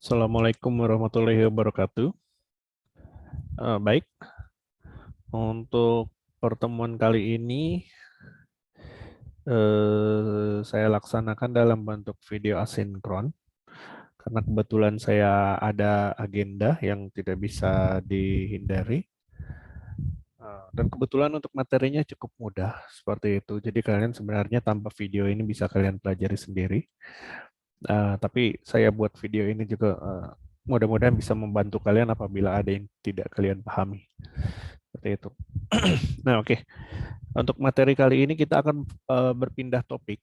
Assalamualaikum warahmatullahi wabarakatuh. Baik, untuk pertemuan kali ini saya laksanakan dalam bentuk video asinkron karena kebetulan saya ada agenda yang tidak bisa dihindari. Dan kebetulan untuk materinya cukup mudah seperti itu. Jadi kalian sebenarnya tanpa video ini bisa kalian pelajari sendiri. Tapi saya buat video ini juga mudah-mudahan bisa membantu kalian apabila ada yang tidak kalian pahami. Seperti itu. Nah, oke. Untuk materi kali ini kita akan berpindah topik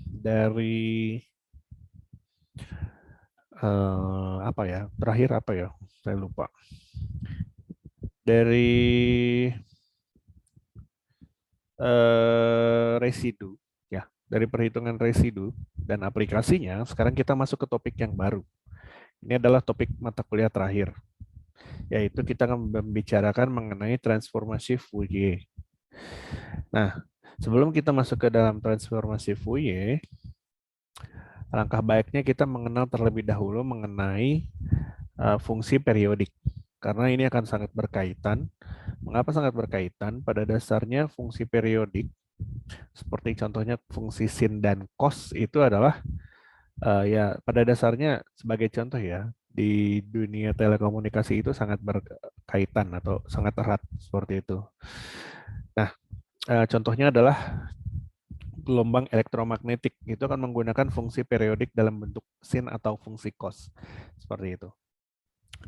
dari apa ya? Terakhir apa ya? Saya lupa. Dari residu ya, dari perhitungan residu dan aplikasinya, sekarang kita masuk ke topik yang baru. Ini adalah topik mata kuliah terakhir, yaitu kita akan membicarakan mengenai transformasi Fourier. Nah, sebelum kita masuk ke dalam transformasi Fourier, alangkah baiknya kita mengenal terlebih dahulu mengenai fungsi periodik. Karena ini akan sangat berkaitan. Mengapa sangat berkaitan? Pada dasarnya fungsi periodik, seperti contohnya fungsi sin dan cos itu adalah ya pada dasarnya sebagai contoh ya, di dunia telekomunikasi itu sangat berkaitan atau sangat erat seperti itu. Nah, contohnya adalah gelombang elektromagnetik itu akan menggunakan fungsi periodik dalam bentuk sin atau fungsi cos seperti itu.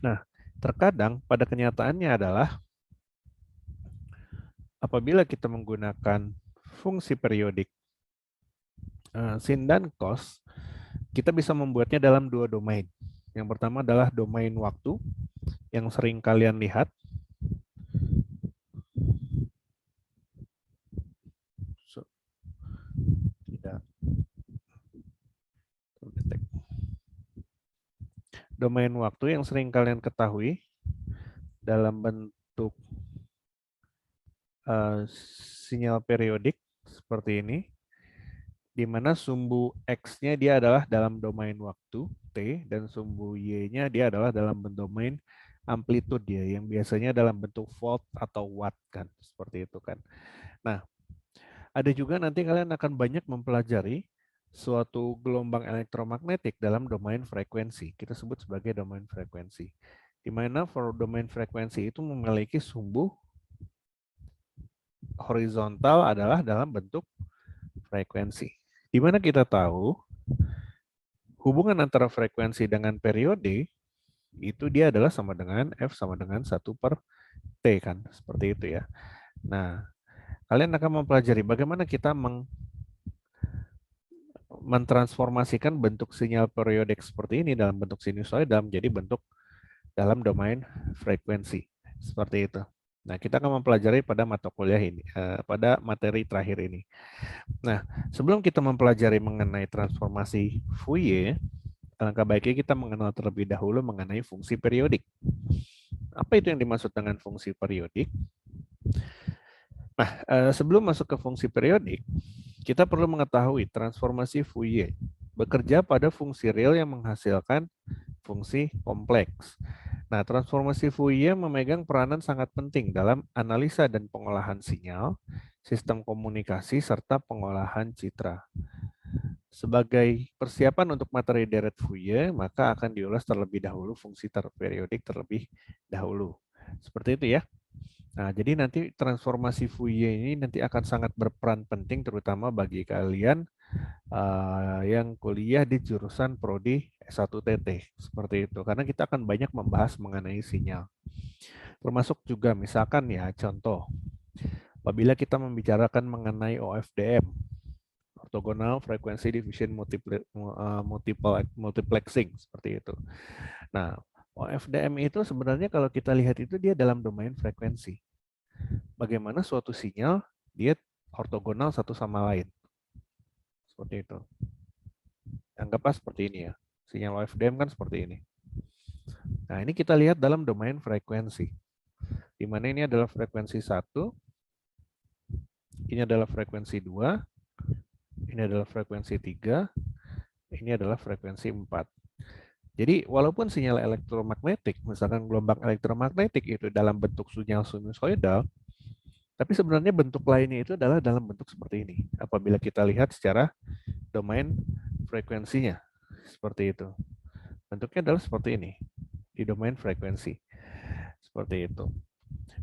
Nah, terkadang pada kenyataannya adalah apabila kita menggunakan fungsi periodik sin dan cos, kita bisa membuatnya dalam dua domain. Yang pertama adalah domain waktu yang sering kalian lihat. Tidak terdetek. Domain waktu yang sering kalian ketahui dalam bentuk sinyal periodik seperti ini, di mana sumbu X-nya dia adalah dalam domain waktu T dan sumbu Y-nya dia adalah dalam domain amplitude dia yang biasanya dalam bentuk volt atau watt kan, seperti itu kan. Nah, ada juga nanti kalian akan banyak mempelajari suatu gelombang elektromagnetik dalam domain frekuensi. Kita sebut sebagai domain frekuensi. Di mana domain frekuensi itu memiliki sumbu horizontal adalah dalam bentuk frekuensi. Di mana kita tahu hubungan antara frekuensi dengan periode itu dia adalah sama dengan F sama dengan 1 per T kan, seperti itu ya. Nah, kalian akan mempelajari bagaimana kita mentransformasikan bentuk sinyal periodik seperti ini dalam bentuk sinusoida menjadi bentuk dalam domain frekuensi. Seperti itu. Nah, kita akan mempelajari pada mata kuliah ini, pada materi terakhir ini. Nah, sebelum kita mempelajari mengenai transformasi Fourier, alangkah baiknya kita mengenal terlebih dahulu mengenai fungsi periodik. Apa itu yang dimaksud dengan fungsi periodik? Nah, sebelum masuk ke fungsi periodik, kita perlu mengetahui transformasi Fourier bekerja pada fungsi real yang menghasilkan fungsi kompleks. Nah, transformasi Fourier memegang peranan sangat penting dalam analisa dan pengolahan sinyal, sistem komunikasi, serta pengolahan citra. Sebagai persiapan untuk materi deret Fourier, maka akan diulas terlebih dahulu fungsi periodik terlebih dahulu. Seperti itu ya. Nah, jadi nanti transformasi Fourier ini nanti akan sangat berperan penting terutama bagi kalian yang kuliah di jurusan Prodi S1TT seperti itu, karena kita akan banyak membahas mengenai sinyal, termasuk juga misalkan ya contoh apabila kita membicarakan mengenai OFDM, orthogonal frequency division multiplexing seperti itu. Nah, OFDM itu sebenarnya kalau kita lihat itu dia dalam domain frekuensi. Bagaimana suatu sinyal dia ortogonal satu sama lain. Seperti itu. Anggaplah seperti ini ya. Sinyal OFDM kan seperti ini. Nah, ini kita lihat dalam domain frekuensi. Di mana ini adalah frekuensi 1, ini adalah frekuensi 2, ini adalah frekuensi 3, ini adalah frekuensi 4. Jadi walaupun sinyal elektromagnetik, misalkan gelombang elektromagnetik itu dalam bentuk sinyal sinusoidal, tapi sebenarnya bentuk lainnya itu adalah dalam bentuk seperti ini. Apabila kita lihat secara domain frekuensinya, seperti itu. Bentuknya adalah seperti ini, di domain frekuensi. Seperti itu.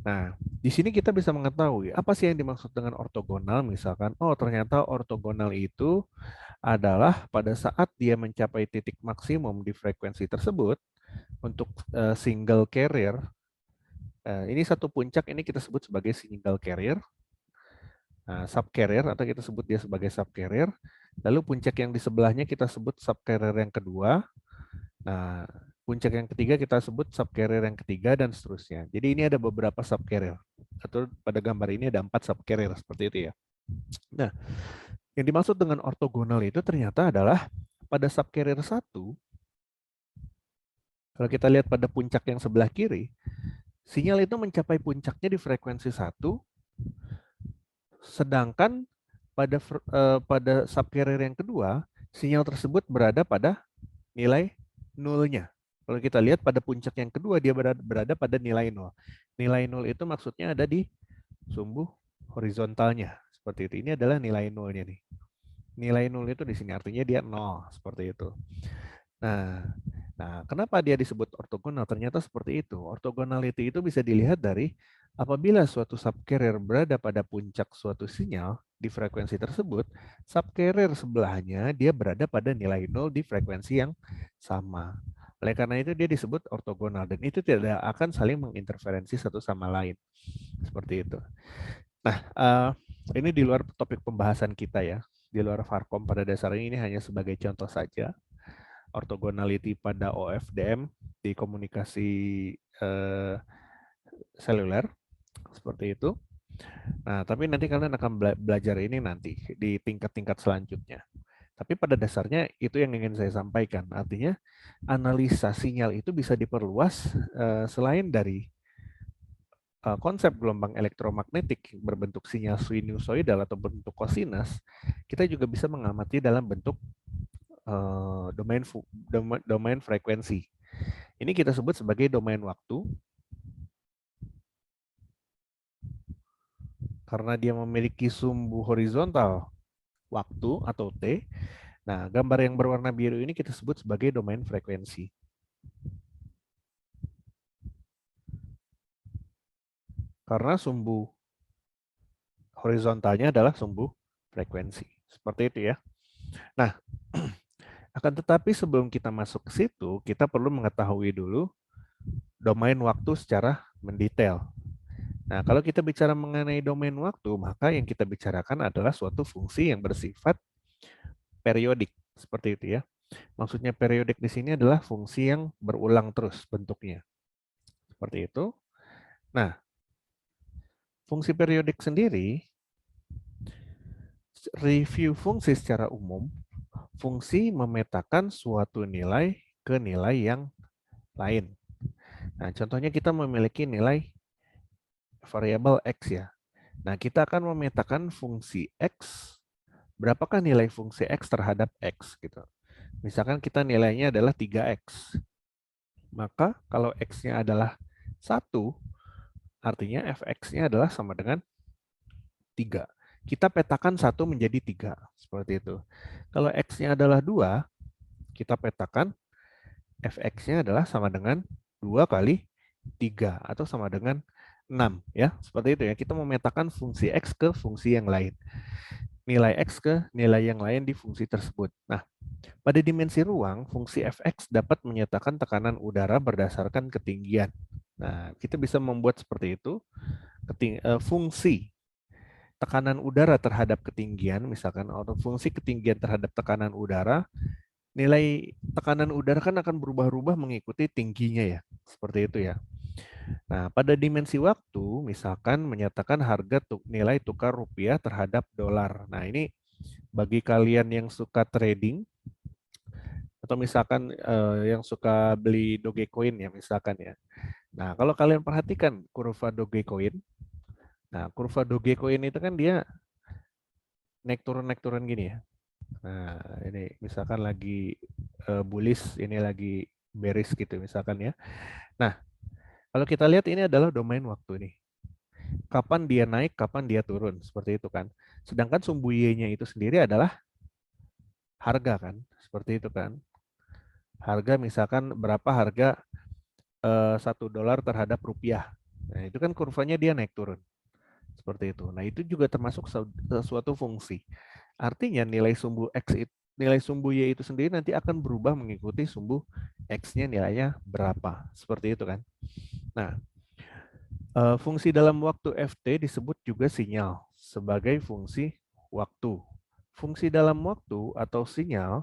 Nah, di sini kita bisa mengetahui apa sih yang dimaksud dengan ortogonal. Misalkan, oh ternyata ortogonal itu adalah pada saat dia mencapai titik maksimum di frekuensi tersebut untuk single carrier. Ini satu puncak, ini kita sebut sebagai single carrier. Subcarrier atau kita sebut dia sebagai subcarrier. Lalu puncak yang di sebelahnya kita sebut subcarrier yang kedua. Nah, puncak yang ketiga kita sebut subcarrier yang ketiga dan seterusnya. Jadi ini ada beberapa subcarrier. Atau pada gambar ini ada 4 subcarrier seperti itu ya. Nah, yang dimaksud dengan ortogonal itu ternyata adalah pada subcarrier 1, kalau kita lihat pada puncak yang sebelah kiri, sinyal itu mencapai puncaknya di frekuensi 1, sedangkan pada subcarrier yang kedua, sinyal tersebut berada pada nilai nolnya. Kalau kita lihat pada puncak yang kedua, dia berada pada nilai 0. Nilai 0 itu maksudnya ada di sumbu horizontalnya. Seperti itu. Ini adalah nilai nolnya nih. Nilai 0 itu di sini artinya dia 0. Seperti itu. Nah, kenapa dia disebut ortogonal? Ternyata seperti itu. Ortogonality itu bisa dilihat dari apabila suatu subcarrier berada pada puncak suatu sinyal di frekuensi tersebut, subcarrier sebelahnya dia berada pada nilai 0 di frekuensi yang sama. Oleh karena itu dia disebut ortogonal dan itu tidak akan saling menginterferensi satu sama lain. Seperti itu. Nah, ini di luar topik pembahasan kita ya. Di luar Varkom pada dasarnya ini hanya sebagai contoh saja. Ortogonality pada OFDM di komunikasi seluler seperti itu. Nah, tapi nanti kalian akan belajar ini nanti di tingkat-tingkat selanjutnya. Tapi pada dasarnya itu yang ingin saya sampaikan. Artinya analisa sinyal itu bisa diperluas selain dari konsep gelombang elektromagnetik berbentuk sinyal sinusoidal atau bentuk kosinus, kita juga bisa mengamati dalam bentuk domain frekuensi. Ini kita sebut sebagai domain waktu karena dia memiliki sumbu horizontal waktu atau T. Nah, gambar yang berwarna biru ini kita sebut sebagai domain frekuensi. Karena sumbu horizontalnya adalah sumbu frekuensi. Seperti itu ya. Nah, akan tetapi sebelum kita masuk ke situ, kita perlu mengetahui dulu domain waktu secara mendetail. Nah, kalau kita bicara mengenai domain waktu, maka yang kita bicarakan adalah suatu fungsi yang bersifat periodik, seperti itu ya. Maksudnya periodik di sini adalah fungsi yang berulang terus bentuknya. Seperti itu. Nah, fungsi periodik sendiri, review fungsi secara umum, fungsi memetakan suatu nilai ke nilai yang lain. Nah, contohnya kita memiliki nilai variabel X ya. Nah, kita akan memetakan fungsi X, berapakah nilai fungsi X terhadap X gitu. Misalkan kita nilainya adalah 3X. Maka kalau X-nya adalah 1, artinya fx-nya adalah sama dengan 3. Kita petakan 1 menjadi 3. Seperti itu. Kalau X-nya adalah 2, kita petakan fx-nya adalah sama dengan 2 kali 3 atau sama dengan 6 ya. Seperti itu ya. Kita memetakan fungsi X ke fungsi yang lain. Nilai X ke nilai yang lain di fungsi tersebut. Nah, pada dimensi ruang, fungsi fx dapat menyatakan tekanan udara berdasarkan ketinggian. Nah, kita bisa membuat seperti itu. Fungsi tekanan udara terhadap ketinggian, misalkan, atau fungsi ketinggian terhadap tekanan udara, nilai tekanan udara kan akan berubah-ubah mengikuti tingginya ya, seperti itu ya. Nah, pada dimensi waktu, misalkan menyatakan harga nilai tukar rupiah terhadap dolar. Nah, ini bagi kalian yang suka trading, atau misalkan yang suka beli Dogecoin ya, misalkan ya. Nah, kalau kalian perhatikan kurva Dogecoin, nah kurva Dogecoin itu kan dia naik turun gini ya. Nah, ini misalkan lagi bullish, ini lagi bearish gitu misalkan ya. Nah, kalau kita lihat ini adalah domain waktu nih. Kapan dia naik, kapan dia turun, seperti itu kan. Sedangkan sumbu Y-nya itu sendiri adalah harga kan, seperti itu kan. Harga misalkan berapa harga $1 terhadap rupiah. Nah, itu kan kurvanya dia naik turun. Seperti itu. Nah, itu juga termasuk suatu fungsi. Artinya nilai sumbu Y itu sendiri nanti akan berubah mengikuti sumbu X-nya nilainya berapa. Seperti itu kan. Nah, fungsi dalam waktu FT disebut juga sinyal sebagai fungsi waktu. Fungsi dalam waktu atau sinyal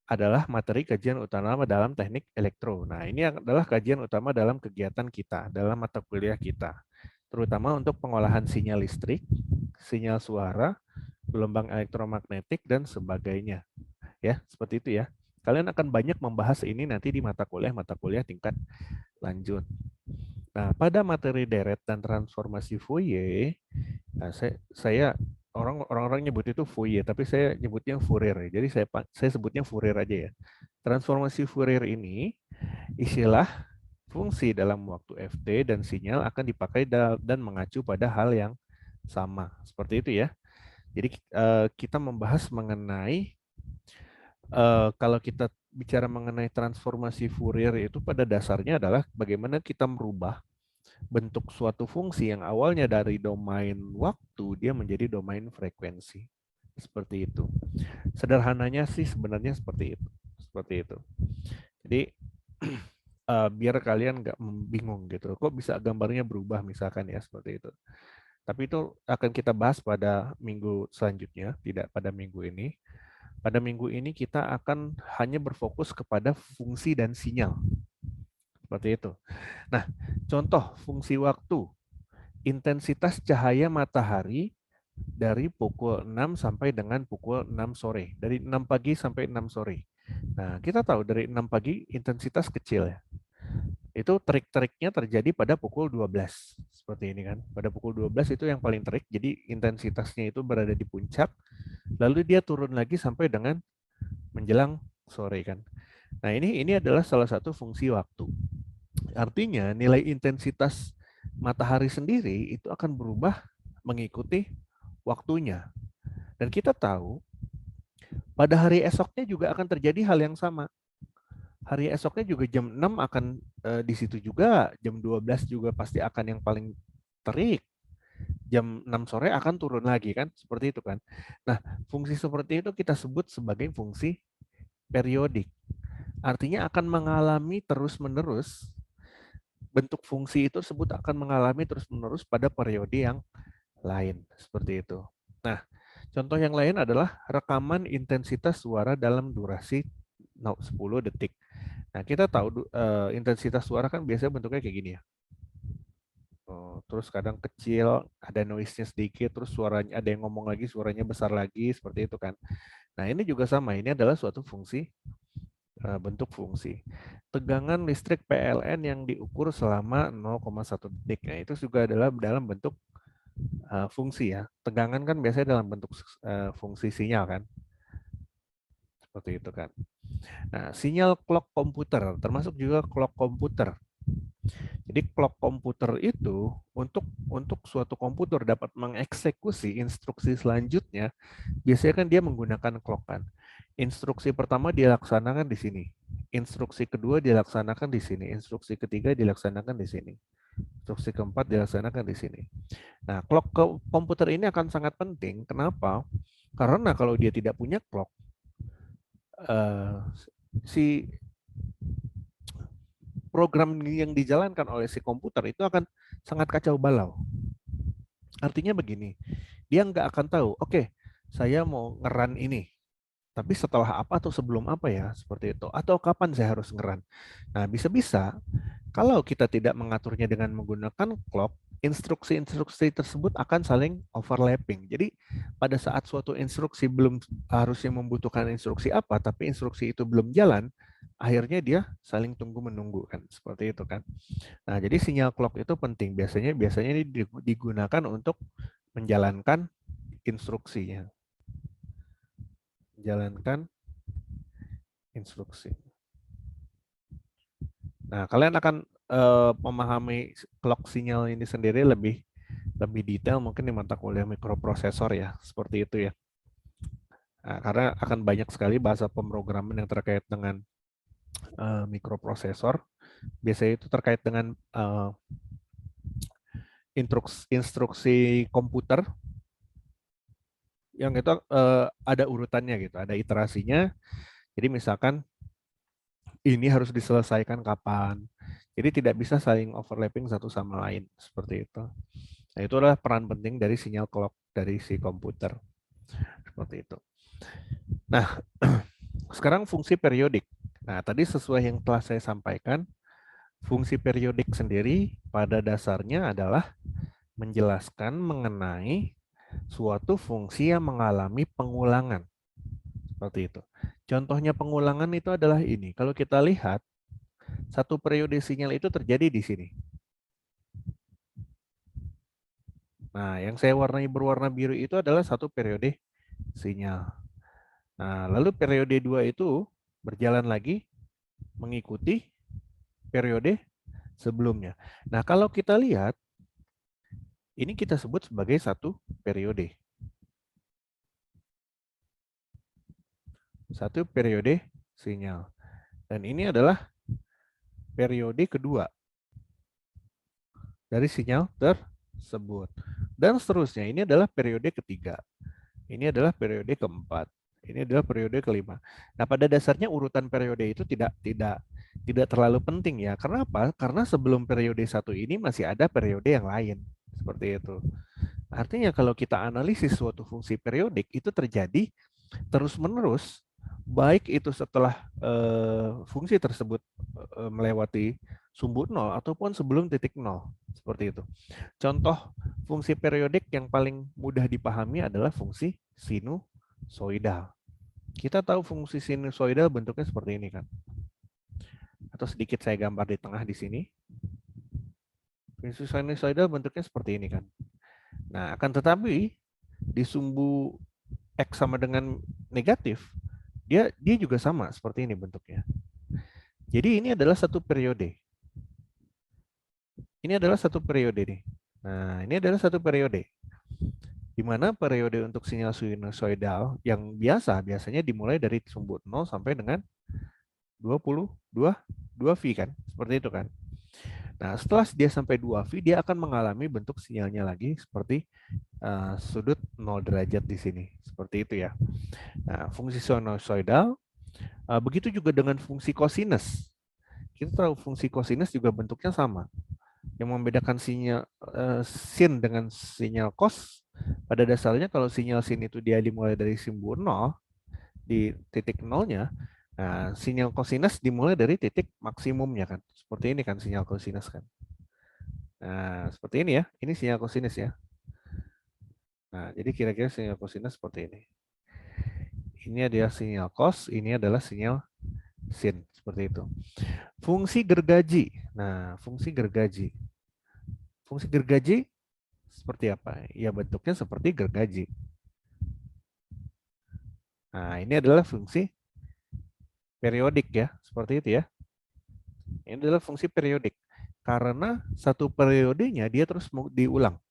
adalah materi kajian utama dalam teknik elektro. Nah, ini adalah kajian utama dalam kegiatan kita, dalam mata kuliah kita. Terutama untuk pengolahan sinyal listrik, sinyal suara, gelombang elektromagnetik, dan sebagainya. Ya, seperti itu ya. Kalian akan banyak membahas ini nanti di mata kuliah tingkat lanjut. Nah, pada materi deret dan transformasi Fourier, nah saya orang-orang nyebut itu Fourier, tapi saya nyebutnya Fourier. Jadi saya sebutnya Fourier aja ya. Transformasi Fourier ini istilah fungsi dalam waktu FT dan sinyal akan dipakai dan mengacu pada hal yang sama. Seperti itu ya. Jadi kita membahas mengenai kalau kita bicara mengenai transformasi Fourier itu pada dasarnya adalah bagaimana kita merubah bentuk suatu fungsi yang awalnya dari domain waktu dia menjadi domain frekuensi. Seperti itu. Sederhananya sih sebenarnya seperti itu. Seperti itu. Jadi biar kalian nggak bingung gitu. Kok bisa gambarnya berubah misalkan ya seperti itu. Tapi itu akan kita bahas pada minggu selanjutnya, tidak pada minggu ini. Pada minggu ini kita akan hanya berfokus kepada fungsi dan sinyal. Seperti itu. Nah, contoh fungsi waktu. Intensitas cahaya matahari dari pukul 6 sampai dengan pukul 6 sore. Dari 6 pagi sampai 6 sore. Nah, kita tahu dari 6 pagi intensitas kecil ya. Itu terik-teriknya terjadi pada pukul 12. Seperti ini kan. Pada pukul 12 itu yang paling terik. Jadi intensitasnya itu berada di puncak. Lalu dia turun lagi sampai dengan menjelang sore kan. Nah, ini adalah salah satu fungsi waktu. Artinya nilai intensitas matahari sendiri itu akan berubah mengikuti waktunya. Dan kita tahu pada hari esoknya juga akan terjadi hal yang sama. Hari esoknya juga jam 6 akan di situ juga, jam 12 juga pasti akan yang paling terik. Jam 6 sore akan turun lagi kan, seperti itu kan. Nah, fungsi seperti itu kita sebut sebagai fungsi periodik. Artinya akan mengalami terus-menerus, bentuk fungsi itu tersebut akan mengalami terus-menerus pada periode yang lain, seperti itu. Nah, contoh yang lain adalah rekaman intensitas suara dalam durasi 10 detik. Nah, kita tahu intensitas suara kan biasanya bentuknya kayak gini ya. Terus kadang kecil, ada noise-nya sedikit, terus suaranya ada yang ngomong lagi, suaranya besar lagi, seperti itu kan. Nah, ini juga sama, ini adalah suatu fungsi, bentuk fungsi. Tegangan listrik PLN yang diukur selama 0,1 detik. Nah, itu juga adalah dalam bentuk fungsi ya. Tegangan kan biasanya dalam bentuk fungsi sinyal kan. Seperti itu kan. Nah, sinyal clock komputer, termasuk juga clock komputer. Jadi clock komputer itu untuk suatu komputer dapat mengeksekusi instruksi selanjutnya, biasanya kan dia menggunakan clock kan. Instruksi pertama dilaksanakan di sini. Instruksi kedua dilaksanakan di sini. Instruksi ketiga dilaksanakan di sini. Instruksi keempat dilaksanakan di sini. Nah, clock komputer ini akan sangat penting. Kenapa? Karena kalau dia tidak punya clock, si program yang dijalankan oleh si komputer itu akan sangat kacau balau. Artinya begini, dia nggak akan tahu, oke, saya mau ngeran ini, tapi setelah apa atau sebelum apa ya, seperti itu. Atau kapan saya harus ngeran. Nah, bisa-bisa kalau kita tidak mengaturnya dengan menggunakan clock, instruksi-instruksi tersebut akan saling overlapping. Jadi pada saat suatu instruksi belum harusnya membutuhkan instruksi apa, tapi instruksi itu belum jalan, akhirnya dia saling tunggu-menunggu kan, seperti itu kan. Nah, jadi sinyal clock itu penting. Biasanya ini digunakan untuk menjalankan instruksinya. Menjalankan instruksi. Nah, kalian akan memahami clock sinyal ini sendiri lebih detail mungkin di mata kuliah mikroprosesor ya, seperti itu ya. Nah, karena akan banyak sekali bahasa pemrograman yang terkait dengan mikroprosesor. Biasanya itu terkait dengan instruksi komputer yang itu ada urutannya gitu, ada iterasinya. Jadi misalkan ini harus diselesaikan kapan. Jadi tidak bisa saling overlapping satu sama lain seperti itu. Nah, itu adalah peran penting dari sinyal clock dari si komputer seperti itu. Nah, sekarang fungsi periodik. Nah, tadi sesuai yang telah saya sampaikan, fungsi periodik sendiri pada dasarnya adalah menjelaskan mengenai suatu fungsi yang mengalami pengulangan. Seperti itu. Contohnya pengulangan itu adalah ini. Kalau kita lihat, satu periode sinyal itu terjadi di sini. Nah, yang saya warnai berwarna biru itu adalah satu periode sinyal. Nah, lalu periode 2 itu berjalan lagi mengikuti periode sebelumnya. Nah, kalau kita lihat, ini kita sebut sebagai satu periode. Satu periode sinyal. Dan ini adalah periode kedua dari sinyal tersebut. Dan seterusnya, ini adalah periode ketiga. Ini adalah periode keempat. Ini adalah periode kelima. Nah, pada dasarnya urutan periode itu tidak terlalu penting ya. Karena apa? Karena sebelum periode satu ini masih ada periode yang lain. Seperti itu. Artinya kalau kita analisis suatu fungsi periodik itu terjadi terus-menerus, baik itu setelah fungsi tersebut melewati sumbu nol ataupun sebelum titik nol. Seperti itu. Contoh fungsi periodik yang paling mudah dipahami adalah fungsi sinusoidal. Kita tahu fungsi sinusoidal bentuknya seperti ini kan. Atau sedikit saya gambar di tengah di sini. Fungsi sinusoidal bentuknya seperti ini kan. Nah, akan tetapi di sumbu X sama dengan negatif, dia juga sama seperti ini bentuknya. Jadi ini adalah satu periode. Ini adalah satu periode nih. Nah, ini adalah satu periode. Di mana periode untuk sinyal sinusoidal yang biasanya dimulai dari sumbu 0 sampai dengan 2V kan, seperti itu kan. Nah, setelah dia sampai 2V, dia akan mengalami bentuk sinyalnya lagi seperti sudut 0 derajat di sini, seperti itu ya. Nah, fungsi sinusoidal, begitu juga dengan fungsi kosinus. Kita tahu fungsi kosinus juga bentuknya sama. Yang membedakan sinyal sin dengan sinyal cos, pada dasarnya kalau sinyal sin itu dia dimulai dari simbol 0, di titik nolnya, nah, sinyal kosinus dimulai dari titik maksimumnya kan. Seperti ini kan sinyal kosinus kan. Nah, seperti ini ya. Ini sinyal kosinus ya. Nah, jadi kira-kira sinyal kosinus seperti ini. Ini adalah sinyal cos, ini adalah sinyal sin. Seperti itu. Fungsi gergaji. Nah, fungsi gergaji. Fungsi gergaji seperti apa? Ya, bentuknya seperti gergaji. Nah, ini adalah fungsi periodik ya. Seperti itu ya. Ini adalah fungsi periodik. Karena satu periodenya dia terus diulang.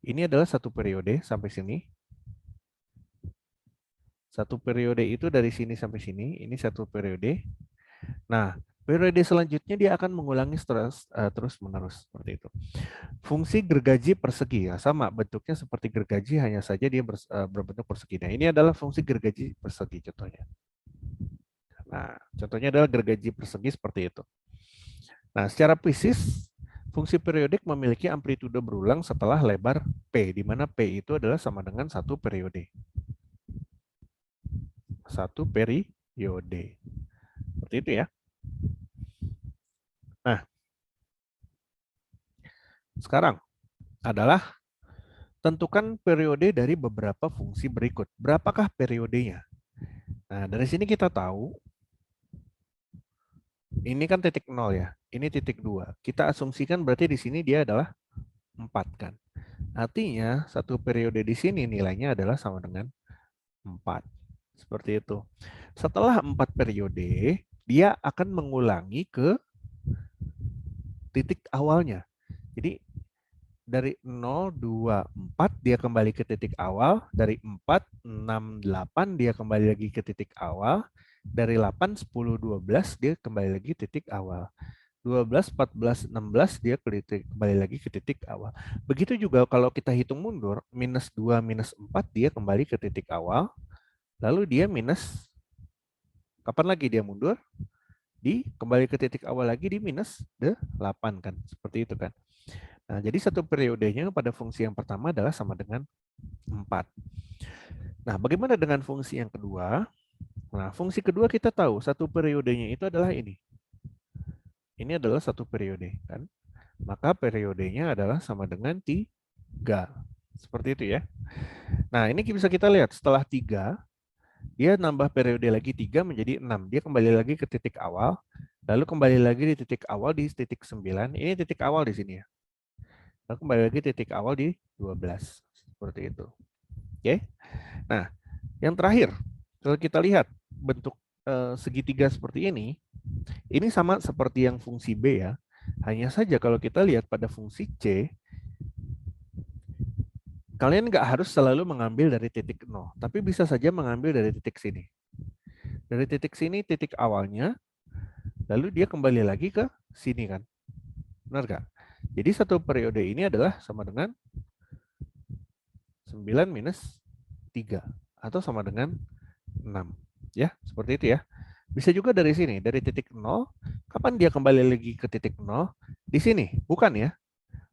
Ini adalah satu periode sampai sini. Satu periode itu dari sini sampai sini. Ini satu periode. Nah, periode selanjutnya dia akan mengulangi terus-menerus. Seperti itu. Fungsi gergaji persegi. Ya, sama bentuknya seperti gergaji, hanya saja dia berbentuk persegi. Nah, ini adalah fungsi gergaji persegi contohnya. Nah, contohnya adalah gergaji persegi seperti itu. Nah, secara fisik, fungsi periodik memiliki amplitude berulang setelah lebar P, di mana P itu adalah sama dengan satu periode. Satu periode. Seperti itu ya. Nah, sekarang adalah tentukan periode dari beberapa fungsi berikut. Berapakah periodenya? Nah, dari sini kita tahu, ini kan titik 0 ya, ini titik 2. Kita asumsikan berarti di sini dia adalah 4 kan. Artinya satu periode di sini nilainya adalah sama dengan 4. Seperti itu. Setelah 4 periode, dia akan mengulangi ke titik awalnya. Jadi dari 0, 2, 4 dia kembali ke titik awal, dari 4, 6, 8 dia kembali lagi ke titik awal, dari 8, 10, 12 dia kembali lagi titik awal. 12, 14, 16 dia kembali lagi ke titik awal. Begitu juga kalau kita hitung mundur, minus 2, minus 4 dia kembali ke titik awal, lalu dia minus, kapan lagi dia mundur? Kembali ke titik awal lagi di minus 8 kan, seperti itu kan. Nah, jadi satu periodenya pada fungsi yang pertama adalah sama dengan 4. Nah, bagaimana dengan fungsi yang kedua? Nah, fungsi kedua kita tahu satu periodenya itu adalah ini. Ini adalah satu periode kan. Maka periodenya adalah sama dengan 3. Seperti itu ya. Nah, ini bisa kita lihat setelah 3, dia nambah periode lagi 3 menjadi 6. Dia kembali lagi ke titik awal, lalu kembali lagi di titik awal di titik 9. Ini titik awal di sini ya. Lalu kembali lagi titik awal di 12. Seperti itu. Oke. Nah, yang terakhir, kalau kita lihat bentuk segitiga seperti ini sama seperti yang fungsi B ya. Hanya saja kalau kita lihat pada fungsi C, kalian nggak harus selalu mengambil dari titik 0, tapi bisa saja mengambil dari titik sini. Dari titik sini, titik awalnya, lalu dia kembali lagi ke sini kan. Benar nggak? Jadi satu periode ini adalah sama dengan 9 minus 3, atau sama dengan 6. Ya, seperti itu ya. Bisa juga dari sini, dari titik 0, kapan dia kembali lagi ke titik 0? Di sini, bukan ya?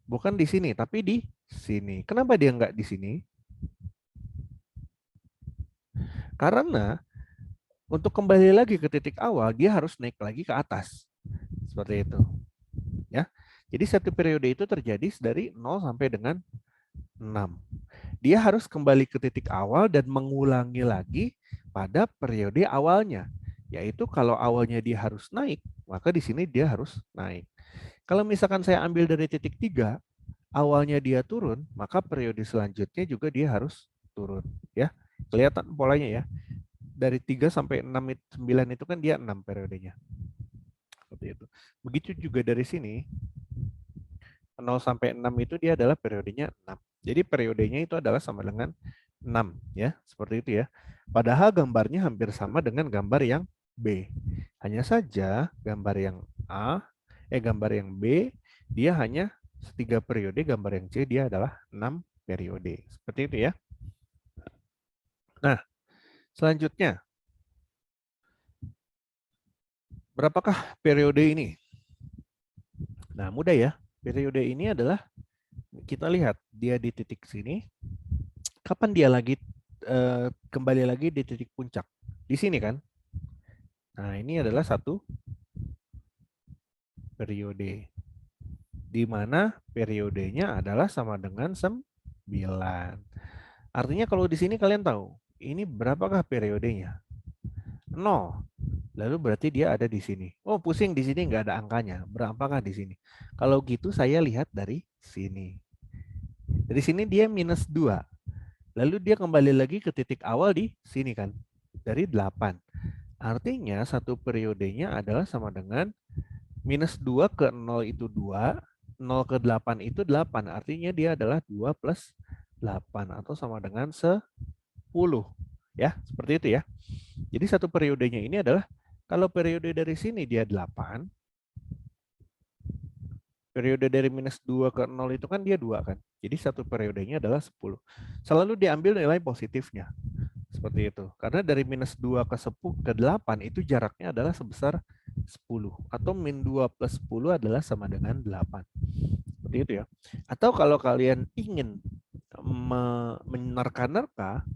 Bukan di sini, tapi di sini. Kenapa dia nggak di sini? Karena untuk kembali lagi ke titik awal, dia harus naik lagi ke atas. Seperti itu. Ya. Jadi satu periode itu terjadi dari 0 sampai dengan 6. Dia harus kembali ke titik awal dan mengulangi lagi pada periode awalnya. Yaitu kalau awalnya dia harus naik, maka di sini dia harus naik. Kalau misalkan saya ambil dari titik 3, awalnya dia turun, maka periode selanjutnya juga dia harus turun. Ya, kelihatan polanya ya. Dari 3 sampai 6, 9 itu kan dia 6 periodenya. Seperti itu. Begitu juga dari sini, 0 sampai 6 itu dia adalah periodenya 6. Jadi periodenya itu adalah sama dengan 6 ya, seperti itu ya. Padahal gambarnya hampir sama dengan gambar yang B. Hanya saja gambar yang gambar yang B dia hanya 3 periode, gambar yang C dia adalah 6 periode. Seperti itu ya. Nah, selanjutnya berapakah periode ini? Nah, mudah ya. Periode ini adalah kita lihat dia di titik sini. Kapan dia lagi kembali lagi di titik puncak? Di sini kan? Nah, ini adalah satu periode. Di mana periodenya adalah sama dengan 9. Artinya kalau di sini kalian tahu, ini berapakah periodenya? 0. Lalu berarti dia ada di sini. Oh, pusing di sini nggak ada angkanya. Berapakah di sini? Kalau gitu saya lihat dari sini. Dari sini dia minus 2. Lalu dia kembali lagi ke titik awal di sini kan. Dari 8. Artinya satu periodenya adalah sama dengan minus 2 ke 0 itu 2. 0 ke 8 itu 8. Artinya dia adalah 2 plus 8. Atau sama dengan 10. Ya, seperti itu ya. Jadi satu periodenya ini adalah, kalau periode dari sini dia 8, periode dari minus 2 ke 0 itu kan dia 2 kan. Jadi satu periodenya adalah 10. Selalu diambil nilai positifnya. Seperti itu. Karena dari minus 2 ke 10 ke 8 itu jaraknya adalah sebesar 10. Atau min 2 plus 10 adalah sama dengan 8. Seperti itu ya. Atau kalau kalian ingin menerka-nerka,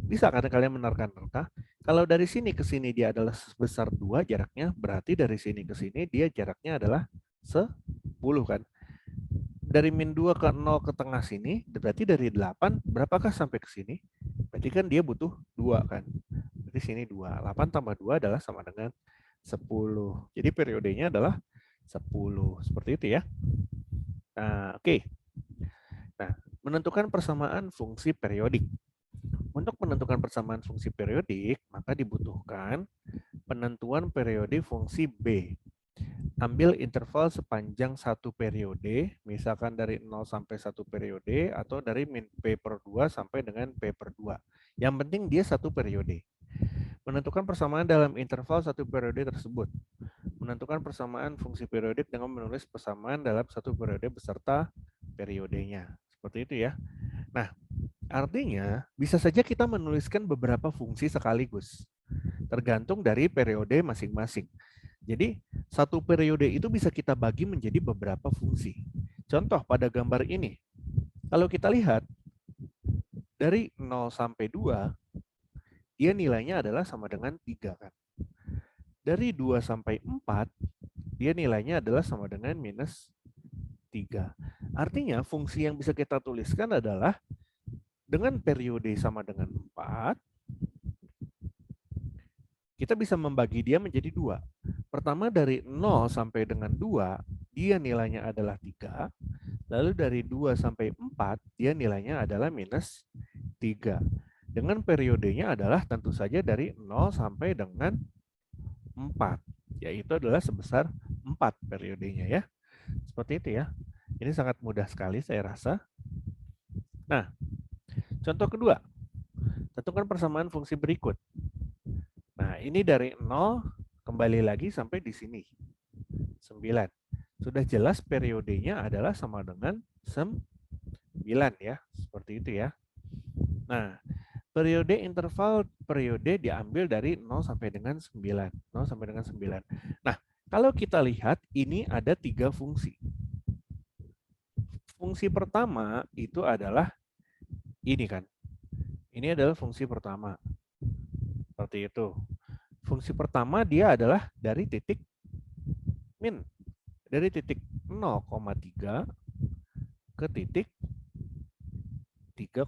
bisa kan kalian menerka-nerka. Kalau dari sini ke sini dia adalah sebesar 2 jaraknya, berarti dari sini ke sini dia jaraknya adalah 10 kan. Dari min 2 ke 0 ke tengah sini, berarti dari 8, berapakah sampai ke sini? Berarti kan dia butuh 2 kan. Berarti sini 2. 8 tambah 2 adalah sama dengan 10. Jadi periodenya adalah 10. Seperti itu ya. Nah, oke. Nah, menentukan persamaan fungsi periodik. Untuk menentukan persamaan fungsi periodik, maka dibutuhkan penentuan periode fungsi B. ambil interval sepanjang satu periode, misalkan dari 0 sampai 1 periode, atau dari min P per 2 sampai dengan P per 2. Yang penting dia satu periode. Menentukan persamaan dalam interval satu periode tersebut. Menentukan persamaan fungsi periodik dengan menulis persamaan dalam satu periode beserta periodenya. Seperti itu ya. Nah, artinya bisa saja kita menuliskan beberapa fungsi sekaligus. Tergantung dari periode masing-masing. Jadi, satu periode itu bisa kita bagi menjadi beberapa fungsi. Contoh pada gambar ini. Kalau kita lihat, dari 0 sampai 2, dia nilainya adalah sama dengan 3 kan. Dari 2 sampai 4, dia nilainya adalah sama dengan minus 3. Artinya, fungsi yang bisa kita tuliskan adalah dengan periode sama dengan 4, kita bisa membagi dia menjadi 2. Pertama dari 0 sampai dengan 2, dia nilainya adalah 3. Lalu dari 2 sampai 4, dia nilainya adalah minus 3. Dengan periodenya adalah tentu saja dari 0 sampai dengan 4. Yaitu adalah sebesar 4 periodenya ya. Seperti itu ya. Ini sangat mudah sekali saya rasa. Nah, contoh kedua. Tentukan persamaan fungsi berikut. Nah, ini dari 0 kembali lagi sampai di sini. 9. Sudah jelas periodenya adalah sama dengan 9 ya. Seperti itu ya. Nah, periode interval periode diambil dari 0 sampai dengan 9. 0 sampai dengan 9. Nah, kalau kita lihat ini ada 3 fungsi. Fungsi pertama itu adalah ini kan. Ini adalah fungsi pertama. Seperti itu. Fungsi pertama dia adalah dari titik min. Dari titik 0,3 ke titik 3,0.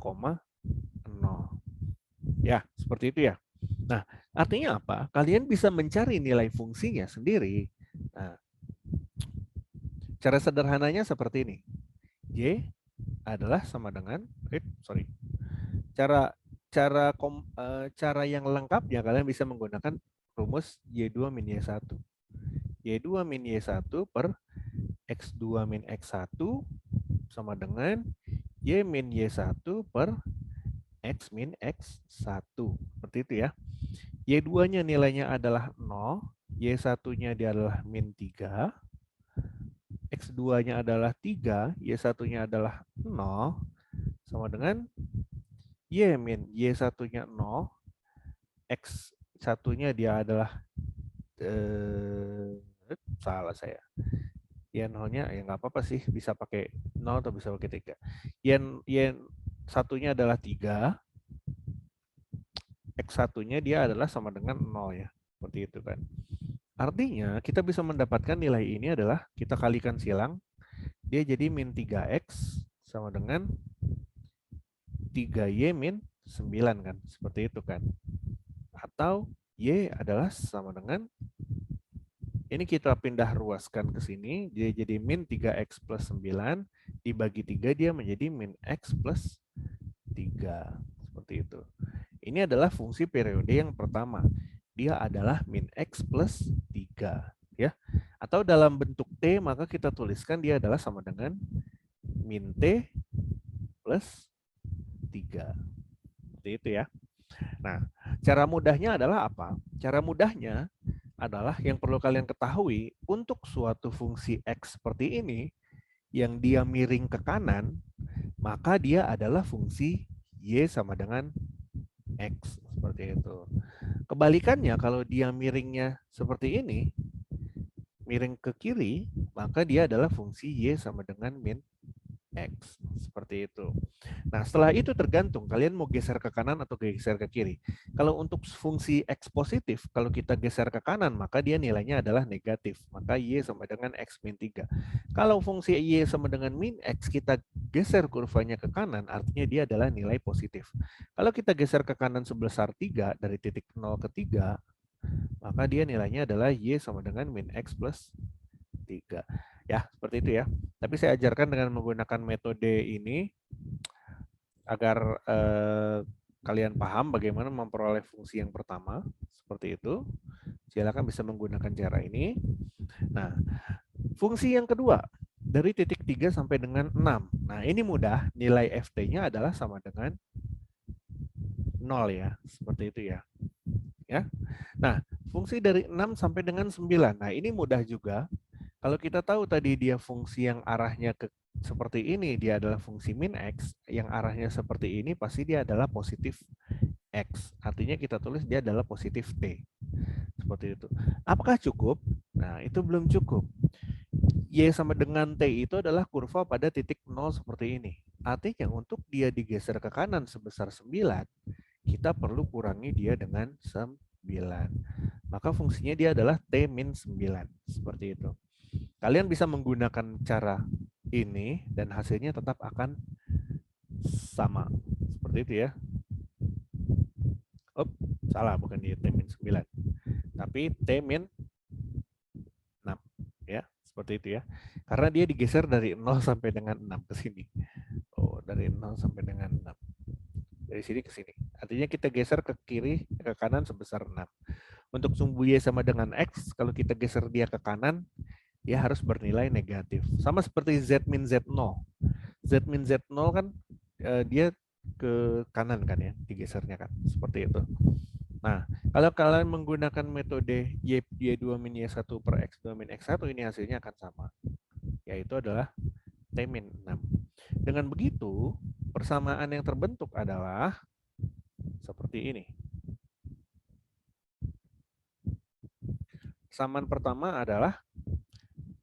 Ya, seperti itu ya. Nah, artinya apa? Kalian bisa mencari nilai fungsinya sendiri. Nah, cara sederhananya seperti ini. Y adalah sama dengan, cara yang lengkapnya kalian bisa menggunakan rumus Y2 min Y1. Y2 min Y1 per X2 min X1 sama dengan Y min Y1 per X min X1. Seperti itu ya. Y2-nya nilainya adalah 0, Y1-nya dia adalah min 3, X2-nya adalah 3, Y1-nya adalah 0, sama dengan Y min Y1-nya 0, X1-nya dia adalah salah saya. Y 0-nya ya nggak apa-apa sih, bisa pakai 0 atau bisa pakai 3. Y satunya adalah 3, X1-nya dia adalah sama dengan 0 ya. Seperti itu kan. Artinya kita bisa mendapatkan nilai ini adalah kita kalikan silang, dia jadi min 3X sama dengan 3Y min 9 kan. Seperti itu kan. Atau Y adalah sama dengan, ini kita pindah ruaskan ke sini, dia jadi min 3X plus 9, dibagi 3 dia menjadi min X plus 3. Seperti itu. Ini adalah fungsi periode yang pertama. Dia adalah min X plus 3. Ya. Atau dalam bentuk T, maka kita tuliskan dia adalah sama dengan min T plus 3. Seperti itu ya. Nah, cara mudahnya adalah apa? Cara mudahnya adalah yang perlu kalian ketahui, untuk suatu fungsi X seperti ini, yang dia miring ke kanan, maka dia adalah fungsi Y sama dengan X. Seperti itu. Kebalikannya, kalau dia miringnya seperti ini, miring ke kiri, maka dia adalah fungsi Y sama dengan min X. Seperti itu. Nah, setelah itu tergantung kalian mau geser ke kanan atau geser ke kiri. Kalau untuk fungsi X positif, kalau kita geser ke kanan, maka dia nilainya adalah negatif. Maka Y sama dengan X min 3. Kalau fungsi Y sama dengan min X, kita geser kurvanya ke kanan, artinya dia adalah nilai positif. Kalau kita geser ke kanan sebesar 3, dari titik 0 ke 3, maka dia nilainya adalah Y sama dengan min X plus 3. Ya, seperti itu ya. Tapi saya ajarkan dengan menggunakan metode ini agar kalian paham bagaimana memperoleh fungsi yang pertama. Seperti itu. silakan bisa menggunakan cara ini. Nah, fungsi yang kedua, dari titik 3 sampai dengan 6. Nah, ini mudah, nilai ft-nya adalah sama dengan 0 ya, seperti itu ya. Ya. Nah, fungsi dari 6 sampai dengan 9. Nah, ini mudah juga. Kalau kita tahu tadi dia fungsi yang arahnya ke seperti ini, dia adalah fungsi min x, yang arahnya seperti ini pasti dia adalah positif x. Artinya kita tulis dia adalah positif t. Seperti itu. Apakah cukup? Nah, itu belum cukup. Y sama dengan T itu adalah kurva pada titik 0 seperti ini. Artinya untuk dia digeser ke kanan sebesar 9, kita perlu kurangi dia dengan 9. Maka fungsinya dia adalah T min 9. Seperti itu. Kalian bisa menggunakan cara ini dan hasilnya tetap akan sama. Seperti itu ya. Oh, salah, bukan di T min 9. Tapi T min 6. Ya, seperti itu ya. Karena dia digeser dari 0 sampai dengan 6 ke sini. Oh, dari 0 sampai dengan 6. Dari sini ke sini. Artinya kita geser ke kiri, ke kanan sebesar 6. Untuk sumbu Y sama dengan X, kalau kita geser dia ke kanan, dia harus bernilai negatif. Sama seperti Z min Z0. Z min Z0 kan dia ke kanan kan ya, digesernya kan. Seperti itu. Nah, kalau kalian menggunakan metode Y2 min Y1 per X2 min X1, ini hasilnya akan sama. Yaitu adalah T min 6. Dengan begitu, persamaan yang terbentuk adalah seperti ini. Persamaan pertama adalah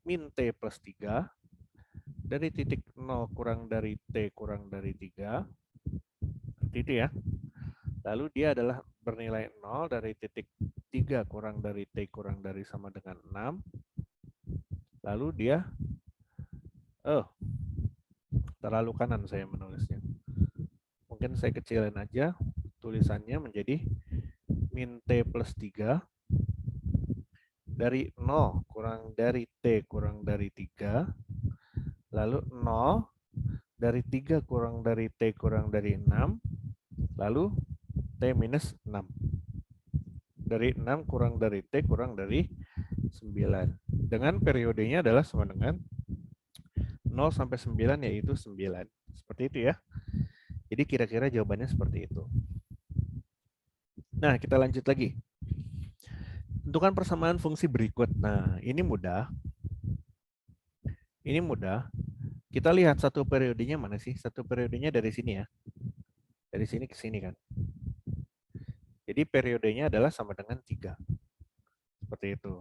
min T plus 3 dari titik 0 kurang dari T kurang dari 3. Seperti itu ya. Lalu dia adalah bernilai 0 dari titik 3 kurang dari T kurang dari sama dengan 6. Lalu dia, terlalu kanan saya menulisnya. Mungkin saya kecilin aja tulisannya menjadi min T plus 3 dari 0 kurang dari T kurang dari 3. Lalu 0 dari 3 kurang dari T kurang dari 6. Lalu T minus 6. Dari 6 kurang dari T kurang dari 9. Dengan periodenya adalah sama dengan 0 sampai 9 yaitu 9. Seperti itu ya. Jadi kira-kira jawabannya seperti itu. Nah, kita lanjut lagi. Tentukan persamaan fungsi berikut. Nah, ini mudah. Ini mudah. Kita lihat satu periodenya mana sih? Satu periodenya dari sini ya. Dari sini ke sini kan. Jadi periodenya adalah sama dengan 3. Seperti itu.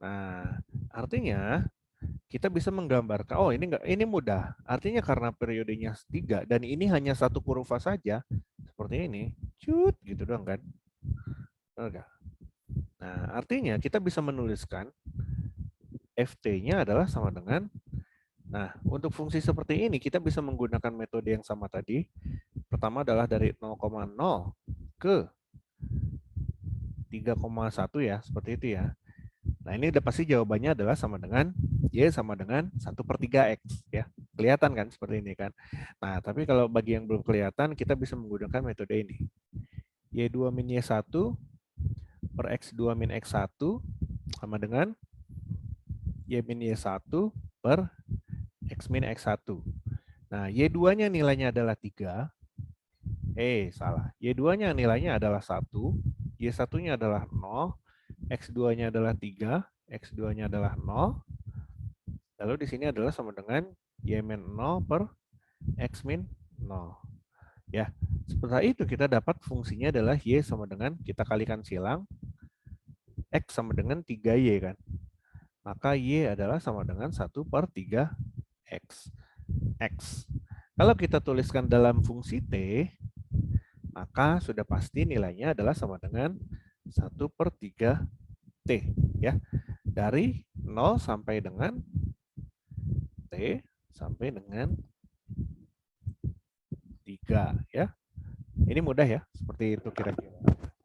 Nah, artinya kita bisa menggambarkan, oh ini mudah. Artinya karena periodenya 3 dan ini hanya satu kurva saja, seperti ini, cut gitu doang kan. Enggak. Nah, artinya kita bisa menuliskan FT-nya adalah sama dengan, nah untuk fungsi seperti ini kita bisa menggunakan metode yang sama tadi. Pertama adalah dari 0,0 ke 3,1 ya, seperti itu ya. Nah, ini udah pasti jawabannya adalah sama dengan Y sama dengan 1/3X ya. Kelihatan kan seperti ini kan. Nah, tapi kalau bagi yang belum kelihatan, kita bisa menggunakan metode ini. Y2 min Y1 per X2 min X1 sama dengan Y min Y1 per X min X1. Nah, Y2-nya nilainya adalah 3. Salah. Y2-nya nilainya adalah 1. Y1-nya adalah 0. X2-nya adalah 3. X2-nya adalah 0. Lalu di sini adalah sama dengan Y min 0 per X min 0. Ya, seperti itu kita dapat fungsinya adalah Y sama dengan, kita kalikan silang, X sama dengan 3Y kan. Maka Y adalah sama dengan 1/3X. X. Kalau kita tuliskan dalam fungsi T, maka sudah pasti nilainya adalah sama dengan 1/3T. Ya. Dari 0 sampai dengan T sampai dengan 3 ya. Ini mudah ya, seperti itu kira-kira.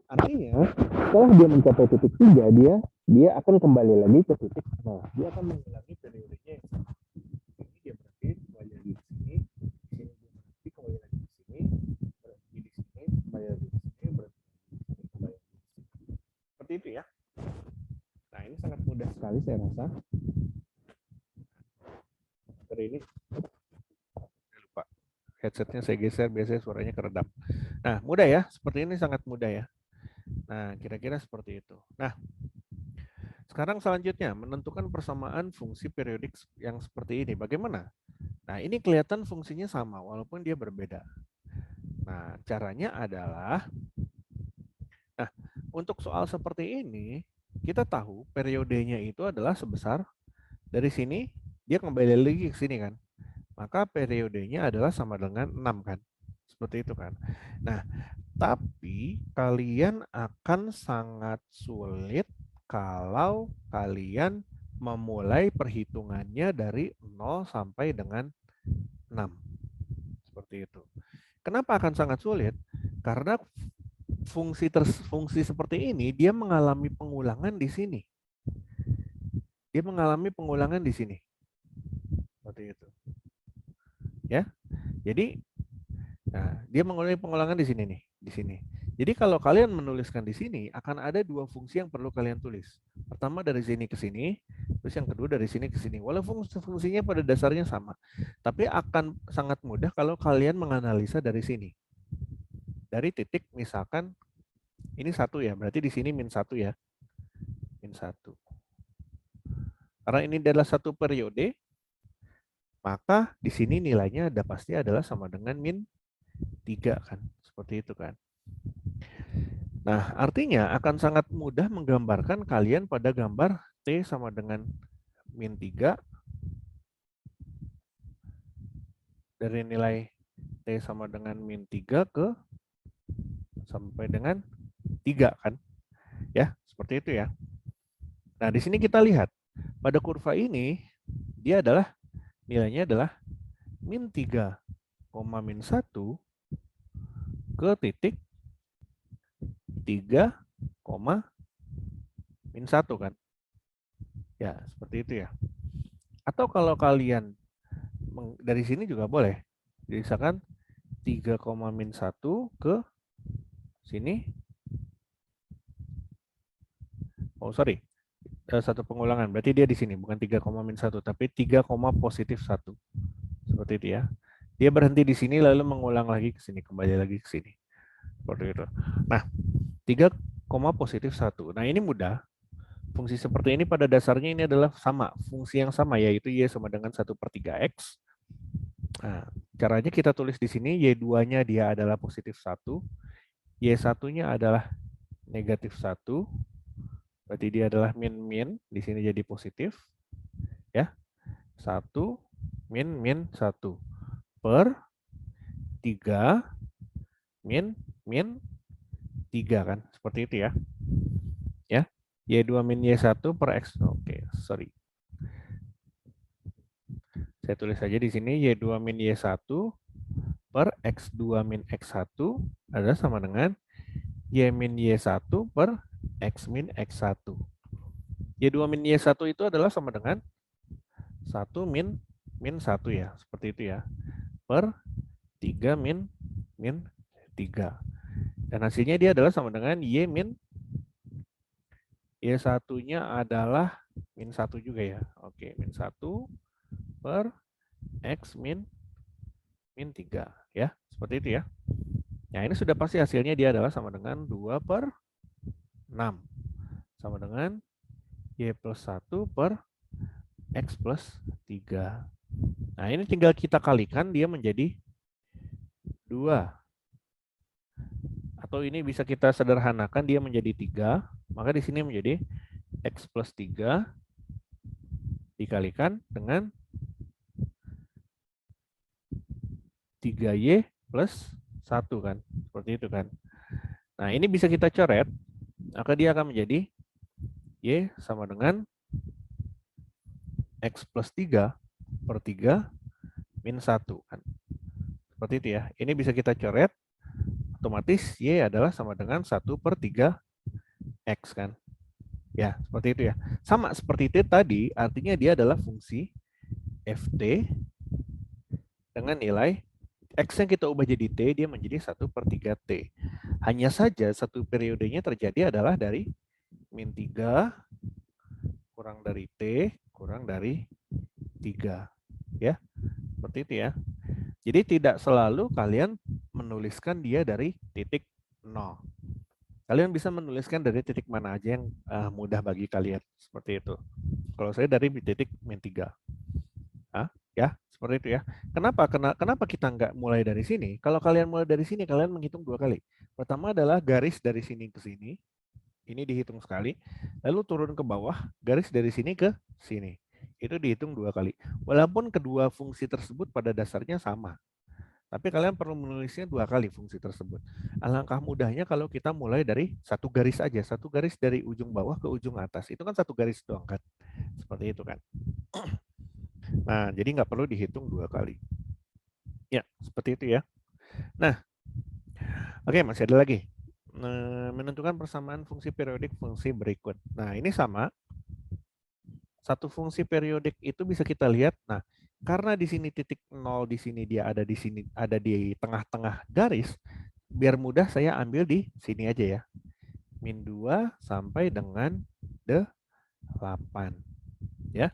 Artinya, setelah dia mencapai titik 3, dia akan kembali lagi ke titik 0. Dia akan mengulangi periodenya yang sama. Ini dia berhenti kembali lagi di sini, di sini dia berhenti kembali lagi di sini, berhenti di sini, kembali lagi di sini, berhenti di sini, kembali lagi di sini. Seperti itu ya. ini sangat mudah sekali saya rasa. Seperti ini. Saya lupa. Headsetnya saya geser, biasanya suaranya keredam. Nah, mudah ya. Seperti ini sangat mudah ya. Nah, kira-kira seperti itu. Nah, sekarang selanjutnya menentukan persamaan fungsi periodik yang seperti ini. Bagaimana? Nah, ini kelihatan fungsinya sama walaupun dia berbeda. Nah, caranya adalah, nah, untuk soal seperti ini, kita tahu periodenya itu adalah sebesar dari sini, dia kembali lagi ke sini kan. Maka periodenya adalah sama dengan 6 kan. Seperti itu kan. Nah, tapi kalian akan sangat sulit kalau kalian memulai perhitungannya dari 0 sampai dengan 6. Seperti itu. Kenapa akan sangat sulit? Karena fungsi seperti ini dia mengalami pengulangan di sini. Dia mengalami pengulangan di sini. Seperti itu. Ya. Jadi nah, dia mengulangi pengulangan di sini nih, di sini. Jadi kalau kalian menuliskan di sini akan ada dua fungsi yang perlu kalian tulis. Pertama dari sini ke sini, terus yang kedua dari sini ke sini. Walaupun fungsinya pada dasarnya sama, tapi akan sangat mudah kalau kalian menganalisa dari sini. Dari titik misalkan ini 1 ya, berarti di sini -1 ya. -1. Karena ini adalah satu periode, maka di sini nilainya pasti adalah sama dengan -3 kan. Seperti itu kan. Nah, artinya akan sangat mudah menggambarkan kalian pada gambar T sama dengan -3 dari nilai T sama dengan -3 ke sampai dengan 3 kan. Ya, seperti itu ya. Nah, di sini kita lihat pada kurva ini dia adalah nilainya adalah -3, -1 ke titik 3, -1 kan. Ya, seperti itu ya. Atau kalau kalian dari sini juga boleh. Jadi misalkan 3, -1 ke sini. Oh, sorry. Satu pengulangan. Berarti dia di sini bukan 3, -1 tapi 3, +1. Seperti itu ya. Dia berhenti di sini lalu mengulang lagi ke sini, kembali lagi ke sini. Seperti itu. Nah, 3, +1. Nah, ini mudah. Fungsi seperti ini pada dasarnya ini adalah sama, fungsi yang sama yaitu Y sama dengan 1/3X. Nah, caranya kita tulis di sini Y2-nya dia adalah +1, Y1-nya adalah -1, berarti dia adalah min, di sini jadi positif. Ya, 1 min 1 per 3 min 3 kan, seperti itu ya. Ya, Y2 min Y1 per X. Oke, sorry. Saya tulis saja di sini Y2 min Y1 per X2 min X1 adalah sama dengan Y min Y1 per X min X1. Y2 min Y1 itu adalah sama dengan 1 min 1 ya, seperti itu ya. Per 3 min 3. Dan hasilnya dia adalah sama dengan Y min Y1-nya adalah -1 juga ya. Oke, -1 per X min 3 ya, seperti itu ya. Nah, ini sudah pasti hasilnya dia adalah sama dengan 2/6 sama dengan Y plus 1 per X plus 3. Nah, ini tinggal kita kalikan dia menjadi 2. Atau ini bisa kita sederhanakan dia menjadi 3, maka di sini menjadi X plus 3 dikalikan dengan 3Y plus 1 kan. Seperti itu kan. Nah, ini bisa kita coret, maka dia akan menjadi Y sama dengan X plus 3 per 3 min 1 kan. Seperti itu ya. Ini bisa kita coret, otomatis Y adalah sama dengan 1/3 X kan. Ya, seperti itu ya. Sama seperti itu tadi, artinya dia adalah fungsi Ft dengan nilai X yang kita ubah jadi T, dia menjadi 1/3 T. Hanya saja satu periodenya terjadi adalah dari -3 kurang dari T kurang dari 3. Ya, seperti itu ya. Jadi tidak selalu kalian menuliskan dia dari titik 0. Kalian bisa menuliskan dari titik mana aja yang mudah bagi kalian. Seperti itu. Kalau saya dari titik min 3. Ya, seperti itu ya. Kenapa kita nggak mulai dari sini? Kalau kalian mulai dari sini, kalian menghitung 2 kali. Pertama adalah garis dari sini ke sini. Ini dihitung sekali. Lalu turun ke bawah, garis dari sini ke sini. Itu dihitung 2 kali. Walaupun kedua fungsi tersebut pada dasarnya sama. Tapi kalian perlu menulisnya 2 kali fungsi tersebut. Alangkah mudahnya kalau kita mulai dari satu garis aja. Satu garis dari ujung bawah ke ujung atas. Itu kan satu garis doang kan. Seperti itu kan. Nah, jadi nggak perlu dihitung 2 kali. Ya, seperti itu ya. Nah, oke, masih ada lagi. Menentukan persamaan fungsi periodik fungsi berikut. Nah, ini sama. Satu fungsi periodik itu bisa kita lihat. Nah, karena di sini titik 0 di sini dia ada di tengah-tengah garis, biar mudah saya ambil di sini aja ya. Min 2 sampai dengan 8. Ya.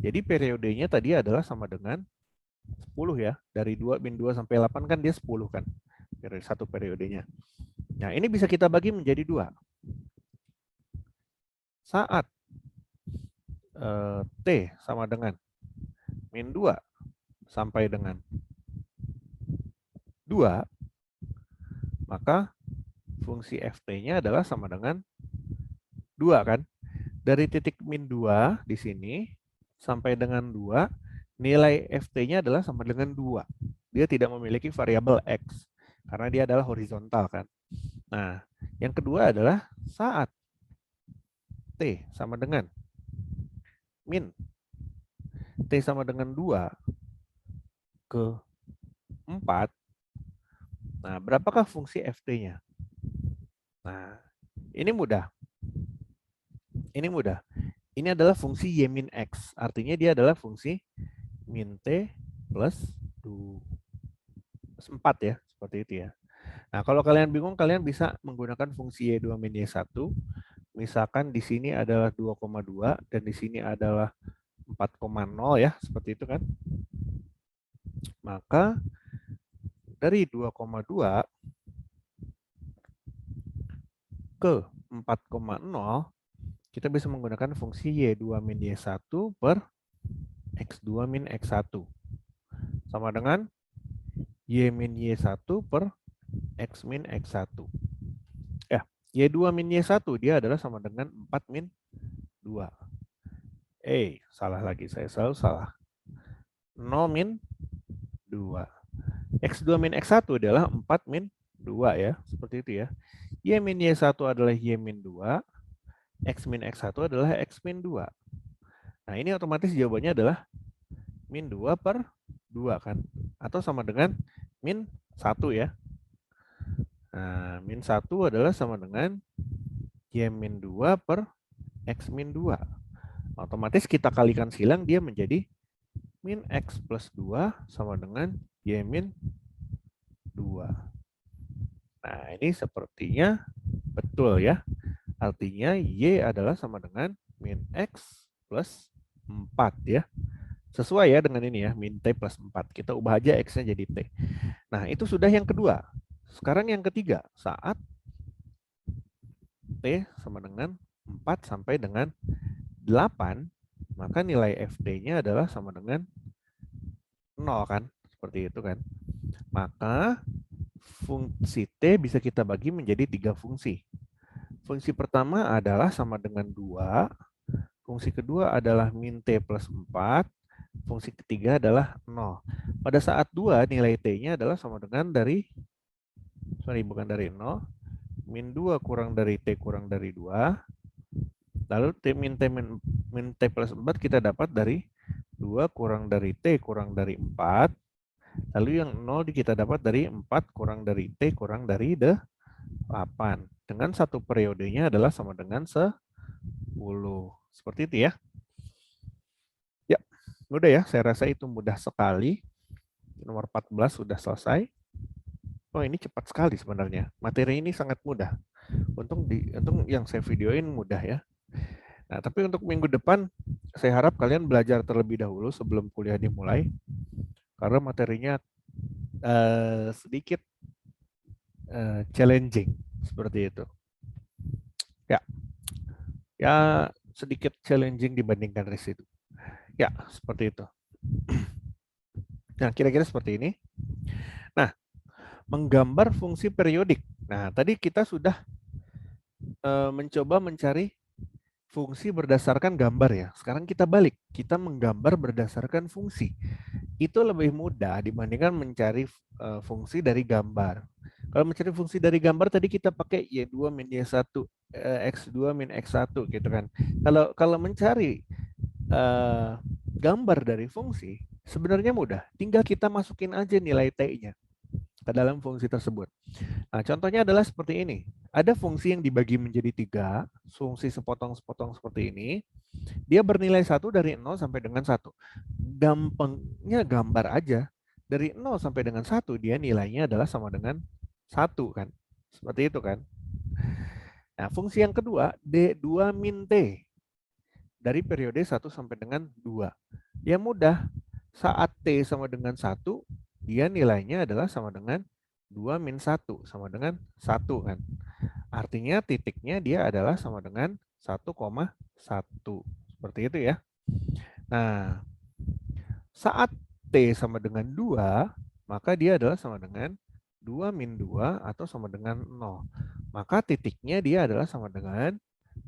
Jadi periodenya tadi adalah sama dengan 10 ya. Dari min 2 sampai 8 kan dia 10 kan. Satu periodenya. Nah, ini bisa kita bagi menjadi 2. Saat T sama dengan min 2 sampai dengan 2, maka fungsi ft-nya adalah sama dengan 2 kan. Dari titik min 2 di sini sampai dengan 2, nilai ft-nya adalah sama dengan 2. Dia tidak memiliki variabel x karena dia adalah horizontal kan. Nah, yang kedua adalah saat t sama dengan min t sama dengan 2 ke 4. Nah, berapakah fungsi ft-nya? Nah, ini mudah. Ini mudah. Ini adalah fungsi y min x. Artinya dia adalah fungsi min t plus 4 ya. Seperti itu ya. Nah, kalau kalian bingung, kalian bisa menggunakan fungsi y2 min y1. Misalkan di sini adalah 2,2 dan di sini adalah 4,0 ya. Seperti itu kan. Maka dari 2,2 ke 4,0, kita bisa menggunakan fungsi y2 min y1 per x2 min x1. Sama dengan y min y1 per x min x1. Ya, y2 min y1 dia adalah sama dengan 4 min 2. Salah lagi, saya selalu salah. 0 min 2. x2 min x1 adalah 4 min 2 ya, seperti itu ya. Y min y1 adalah y min 2, x min x1 adalah x min 2. Nah, ini otomatis jawabannya adalah min 2 per 2 kan. Atau sama dengan min 1 ya. Nah, min 1 adalah sama dengan y min 2 per x min 2. Otomatis kita kalikan silang dia menjadi min x plus 2 sama dengan y min 2. Nah, ini sepertinya betul ya. Artinya y adalah sama dengan min x plus 4 ya. Sesuai ya dengan ini ya, min t plus 4. Kita ubah aja x-nya jadi t. Nah, itu sudah yang kedua. Sekarang yang ketiga, saat t sama dengan 4 sampai dengan 8, maka nilai ft-nya adalah sama dengan 0 kan. Seperti itu kan. Maka fungsi t bisa kita bagi menjadi 3 fungsi. Fungsi pertama adalah sama dengan 2. Fungsi kedua adalah min t plus 4. Fungsi ketiga adalah 0. Pada saat 2, nilai t-nya adalah sama dengan bukan dari 0. Min 2 kurang dari t kurang dari 2. Lalu min t plus 4 kita dapat dari 2 kurang dari t kurang dari 4. Lalu yang 0 kita dapat dari 4 kurang dari t kurang dari 8. Dengan satu periodenya adalah sama dengan 10. Seperti itu ya. Ya, mudah ya. Saya rasa itu mudah sekali. Nomor 14 sudah selesai. Oh, ini cepat sekali sebenarnya. Materi ini sangat mudah. Untung yang saya videoin mudah ya. Nah, tapi untuk minggu depan, saya harap kalian belajar terlebih dahulu sebelum kuliah dimulai, karena materinya sedikit challenging seperti itu. Ya sedikit challenging dibandingkan residu. Ya, seperti itu. Nah, kira-kira seperti ini. Nah, menggambar fungsi periodik. Nah, tadi kita sudah mencoba mencari fungsi berdasarkan gambar ya. Sekarang kita balik, kita menggambar berdasarkan fungsi. Itu lebih mudah dibandingkan mencari fungsi dari gambar. Kalau mencari fungsi dari gambar tadi kita pakai Y2 min Y1, X2 min X1 gitu kan. Kalau mencari gambar dari fungsi sebenarnya mudah. Tinggal kita masukin aja nilai T-nya ke dalam fungsi tersebut. Nah, contohnya adalah seperti ini. Ada fungsi yang dibagi menjadi 3, fungsi sepotong-sepotong seperti ini. Dia bernilai 1 dari 0 sampai dengan 1. Gampangnya gambar aja. Dari 0 sampai dengan 1, dia nilainya adalah sama dengan 1 kan. Seperti itu kan. Nah, fungsi yang kedua, D2 min T. Dari periode 1 sampai dengan 2. Ya mudah. Saat T sama dengan 1, dia nilainya adalah sama dengan 2 min 1, sama dengan 1 kan. Artinya titiknya dia adalah sama dengan 1,1. Seperti itu ya. Nah, saat T sama dengan 2, maka dia adalah sama dengan 2 min 2 atau sama dengan 0. Maka titiknya dia adalah sama dengan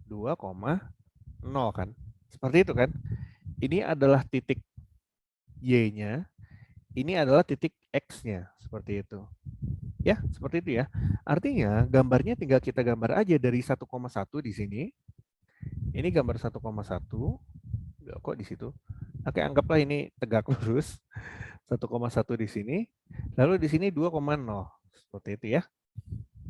2,0 kan. Seperti itu kan. Ini adalah titik Y-nya. Ini adalah titik X-nya. Seperti itu. Ya, seperti itu ya. Artinya gambarnya tinggal kita gambar aja dari 1,1 di sini. Ini gambar 1,1. Kok di situ? Oke, anggaplah ini tegak lurus. 1,1 di sini. Lalu di sini 2,0. Seperti itu ya.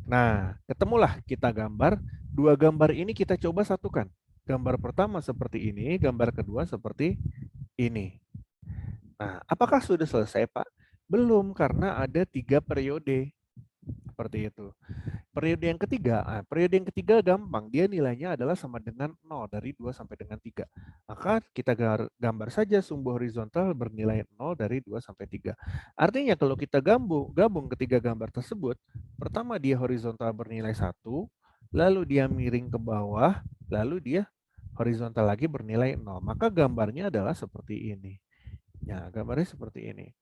Nah, ketemulah kita gambar. Dua gambar ini kita coba satukan. Gambar pertama seperti ini, gambar kedua seperti ini. Nah, apakah sudah selesai, Pak? Belum, karena ada 3 periode. Seperti itu. Periode yang ketiga gampang. Dia nilainya adalah sama dengan 0 dari 2 sampai dengan 3. Maka kita gambar saja sumbu horizontal bernilai 0 dari 2 sampai 3. Artinya kalau kita gabung ketiga gambar tersebut, pertama dia horizontal bernilai 1, lalu dia miring ke bawah, lalu dia horizontal lagi bernilai 0. Maka gambarnya adalah seperti ini. Ya, gambarnya seperti ini.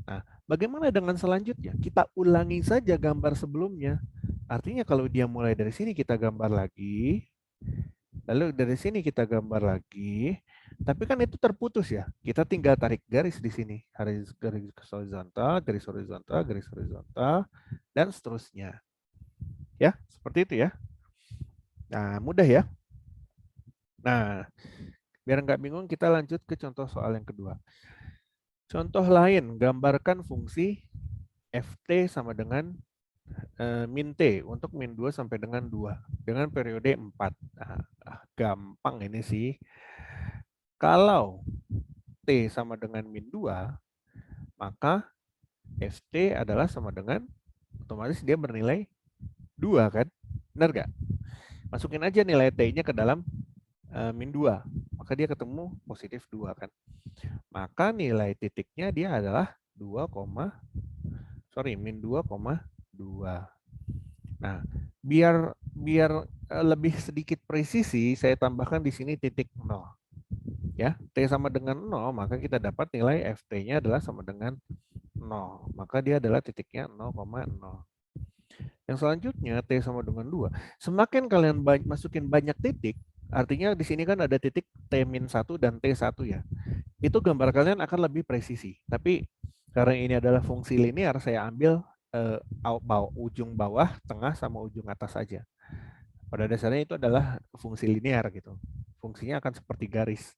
Nah, bagaimana dengan selanjutnya? Kita ulangi saja gambar sebelumnya. Artinya kalau dia mulai dari sini kita gambar lagi, lalu dari sini kita gambar lagi, tapi kan itu terputus ya. Kita tinggal tarik garis di sini, garis horizontal, garis horizontal, garis horizontal, dan seterusnya. Ya, seperti itu ya. Nah, mudah ya. Nah, biar nggak bingung kita lanjut ke contoh soal yang kedua. Contoh lain, gambarkan fungsi ft sama dengan min T untuk min 2 sampai dengan 2 dengan periode 4. Nah, gampang ini sih. Kalau T sama dengan min 2, maka Ft adalah sama dengan, otomatis dia bernilai 2 kan? Benar nggak? Masukin aja nilai T-nya ke dalam min 2. Maka dia ketemu positif 2 kan? Maka nilai titiknya dia adalah min 2,2. Nah, biar lebih sedikit presisi, saya tambahkan di sini titik 0. Ya, T sama dengan 0, maka kita dapat nilai Ft-nya adalah sama dengan 0. Maka dia adalah titiknya 0,0. Yang selanjutnya T sama dengan 2. Semakin kalian masukin banyak titik, artinya di sini kan ada titik T-1 dan T1 ya. Itu gambar kalian akan lebih presisi. Tapi karena ini adalah fungsi linear, saya ambil ujung bawah, tengah, sama ujung atas saja. Pada dasarnya itu adalah fungsi linear gitu. Fungsinya akan seperti garis.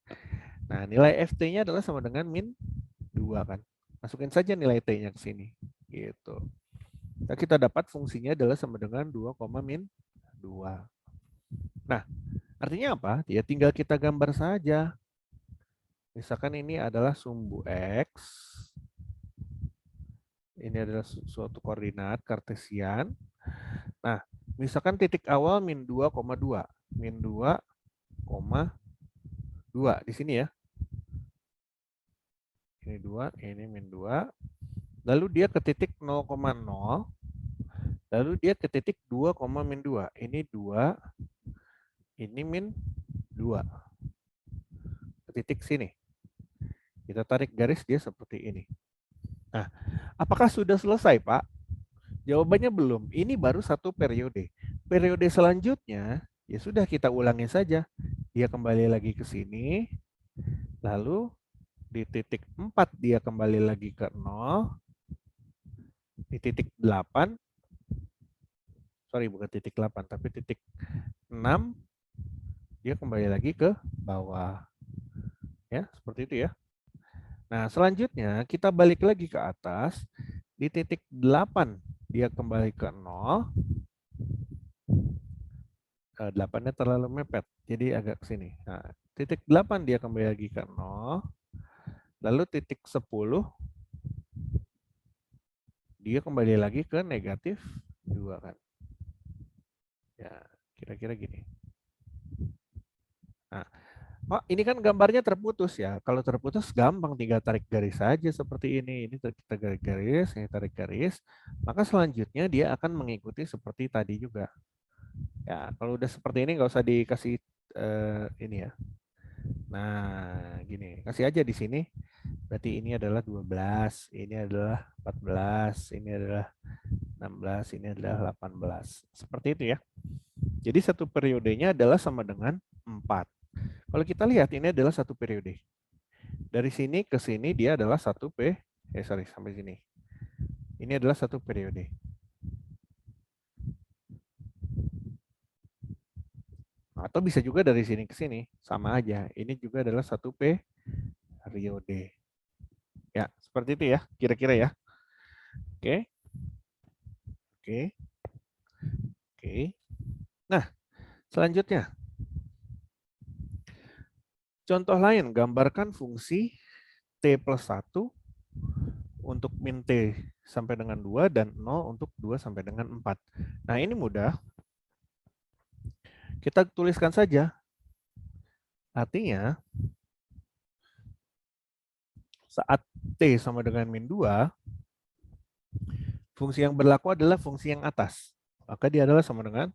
Nah, nilai Ft-nya adalah sama dengan min 2 kan. Masukin saja nilai T-nya ke sini. Gitu. Nah, kita dapat fungsinya adalah sama dengan 2, min 2. Nah, artinya apa? Ya tinggal kita gambar saja. Misalkan ini adalah sumbu X. Ini adalah suatu koordinat kartesian. Nah, misalkan titik awal min 2,2. Min 2,2. 2 di sini ya. Ini 2, ini min 2. Lalu dia ke titik 0,0. Lalu dia ke titik 2, min 2. Ini 2, ini min 2. Ke titik sini. Kita tarik garis dia seperti ini. Nah, apakah sudah selesai, Pak? Jawabannya belum. Ini baru satu periode. Periode selanjutnya, ya sudah kita ulangi saja. Dia kembali lagi ke sini. Lalu di titik 4 dia kembali lagi ke 0. Di titik 8, sorry bukan titik 8, tapi titik 6, dia kembali lagi ke bawah. Ya, seperti itu ya. Nah, selanjutnya kita balik lagi ke atas. Di titik 8, dia kembali ke 0. 8-nya terlalu mepet, jadi agak ke sini. Nah, titik 8 dia kembali lagi ke 0. Lalu titik 10, dia kembali lagi ke negatif 2 kan. Ya, kira-kira gini. Nah, Pak, ini kan gambarnya terputus ya. Kalau terputus gampang, tinggal tarik garis saja seperti ini. Ini kita tarik garis, ini tarik garis. Maka selanjutnya dia akan mengikuti seperti tadi juga. Ya, kalau udah seperti ini nggak usah dikasih ini ya. Nah, gini, kasih aja di sini. Berarti ini adalah 12, ini adalah 14, ini adalah 16, ini adalah 18. Seperti itu ya. Jadi satu periodenya adalah sama dengan 4. Kalau kita lihat ini adalah satu periode. Dari sini ke sini dia adalah sampai sini. Ini adalah satu periode. Atau bisa juga dari sini ke sini, sama aja. Ini juga adalah satu periode. Ya, seperti itu ya, kira-kira ya. Oke. Oke. Oke. Nah, selanjutnya. Contoh lain, gambarkan fungsi T plus 1 untuk min T sampai dengan 2 dan 0 untuk 2 sampai dengan 4. Nah, ini mudah. Kita tuliskan saja. Artinya, saat T sama dengan min 2, fungsi yang berlaku adalah fungsi yang atas. Maka dia adalah sama dengan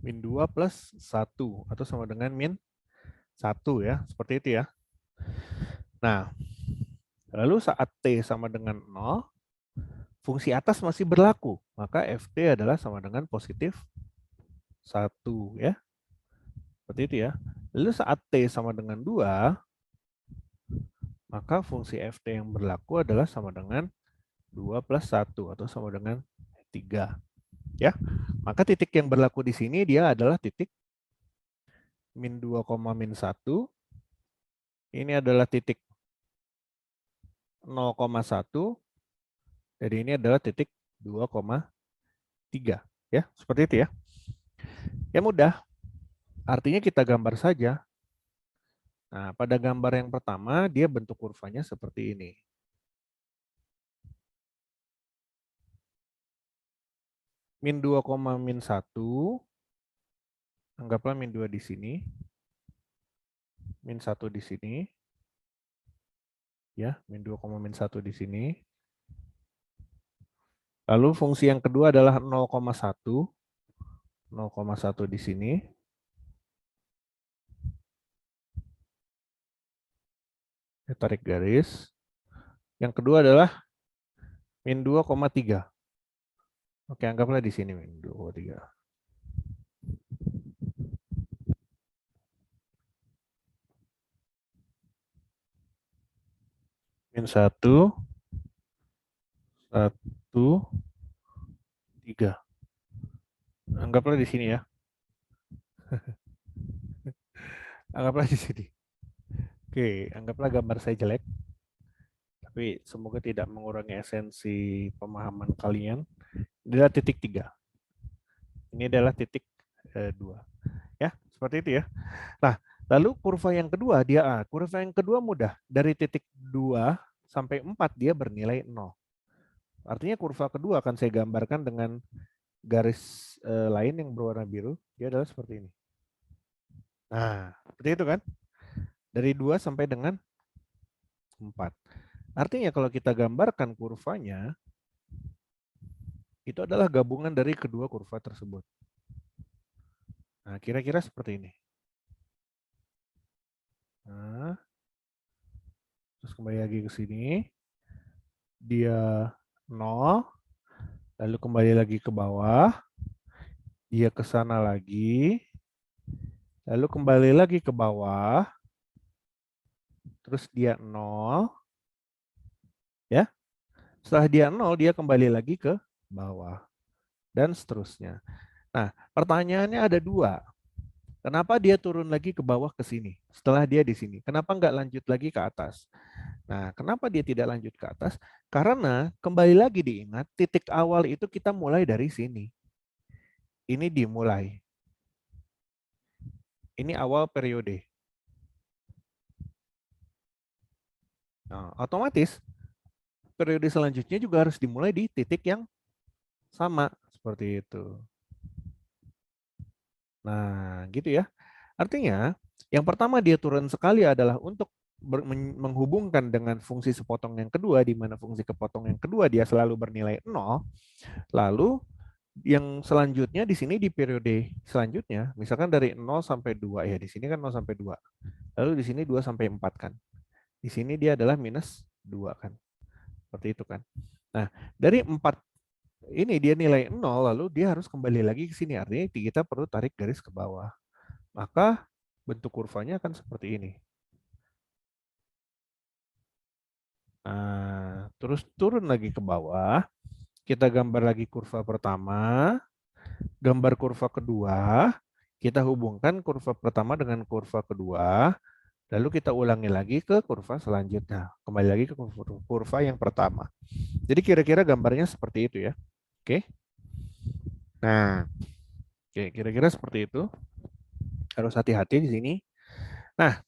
min 2 plus 1 atau sama dengan min 1 ya. Seperti itu ya. Nah, lalu saat T sama dengan 0, fungsi atas masih berlaku. Maka Ft adalah sama dengan positif 1 ya. Seperti itu ya. Lalu saat T sama dengan 2, maka fungsi Ft yang berlaku adalah sama dengan 2 plus 1 atau sama dengan 3. Ya. Maka titik yang berlaku di sini dia adalah titik min 2, min 1. Ini adalah titik 0,1. Jadi ini adalah titik 2,3. Ya, seperti itu ya. Ya mudah. Artinya kita gambar saja. Nah, pada gambar yang pertama dia bentuk kurvanya seperti ini. Min 2, min 1. Anggaplah min 2 di sini. Min 1 di sini. Ya, min 2, min 1 di sini. Lalu fungsi yang kedua adalah 0,1. 0,1 di sini. Saya tarik garis. Yang kedua adalah min 2,3. Oke, anggaplah di sini min 2,3. Min 1, 1, 3. Anggaplah di sini ya. Anggaplah di sini. Oke, anggaplah gambar saya jelek. Tapi semoga tidak mengurangi esensi pemahaman kalian. Ini adalah titik 3. Ini adalah titik 2. Ya, seperti itu ya. Nah, lalu kurva yang kedua kurva yang kedua mudah. Dari titik 2 sampai 4 dia bernilai 0. Artinya kurva kedua akan saya gambarkan dengan garis lain yang berwarna biru. Dia adalah seperti ini. Nah, Seperti itu kan? Dari 2 sampai dengan 4. Artinya kalau kita gambarkan kurvanya, itu adalah gabungan dari kedua kurva tersebut. Nah, kira-kira seperti ini. Nah, terus kembali lagi ke sini. Dia 0, lalu kembali lagi ke bawah. Dia ke sana lagi. Lalu kembali lagi ke bawah. Terus dia 0. Ya. Setelah dia 0, dia kembali lagi ke bawah. Dan seterusnya. Nah, pertanyaannya ada 2. Kenapa dia turun lagi ke bawah ke sini? Setelah dia di sini. Kenapa nggak lanjut lagi ke atas? Nah, kenapa dia tidak lanjut ke atas? Karena kembali lagi diingat, titik awal itu kita mulai dari sini. Ini dimulai. Ini awal periode. Nah, otomatis periode selanjutnya juga harus dimulai di titik yang sama. Seperti itu. Nah, gitu ya. Artinya, yang pertama dia turun sekali adalah untuk menghubungkan dengan fungsi sepotong yang kedua, di mana fungsi kepotong yang kedua dia selalu bernilai 0. Lalu yang selanjutnya di sini di periode selanjutnya, misalkan dari 0 sampai 2, ya di sini kan 0 sampai 2. Lalu di sini 2 sampai 4 kan. Di sini dia adalah minus 2 kan. Seperti itu kan. Nah, dari 4 ini dia nilai 0, lalu dia harus kembali lagi ke sini. Artinya kita perlu tarik garis ke bawah. Maka bentuk kurvanya akan seperti ini. Nah, terus turun lagi ke bawah. Kita gambar lagi kurva pertama, gambar kurva kedua, kita hubungkan kurva pertama dengan kurva kedua, lalu kita ulangi lagi ke kurva selanjutnya. Kembali lagi ke kurva yang pertama. Jadi kira-kira gambarnya seperti itu ya. Oke. Nah, oke, kira-kira seperti itu. Harus hati-hati di sini. Nah,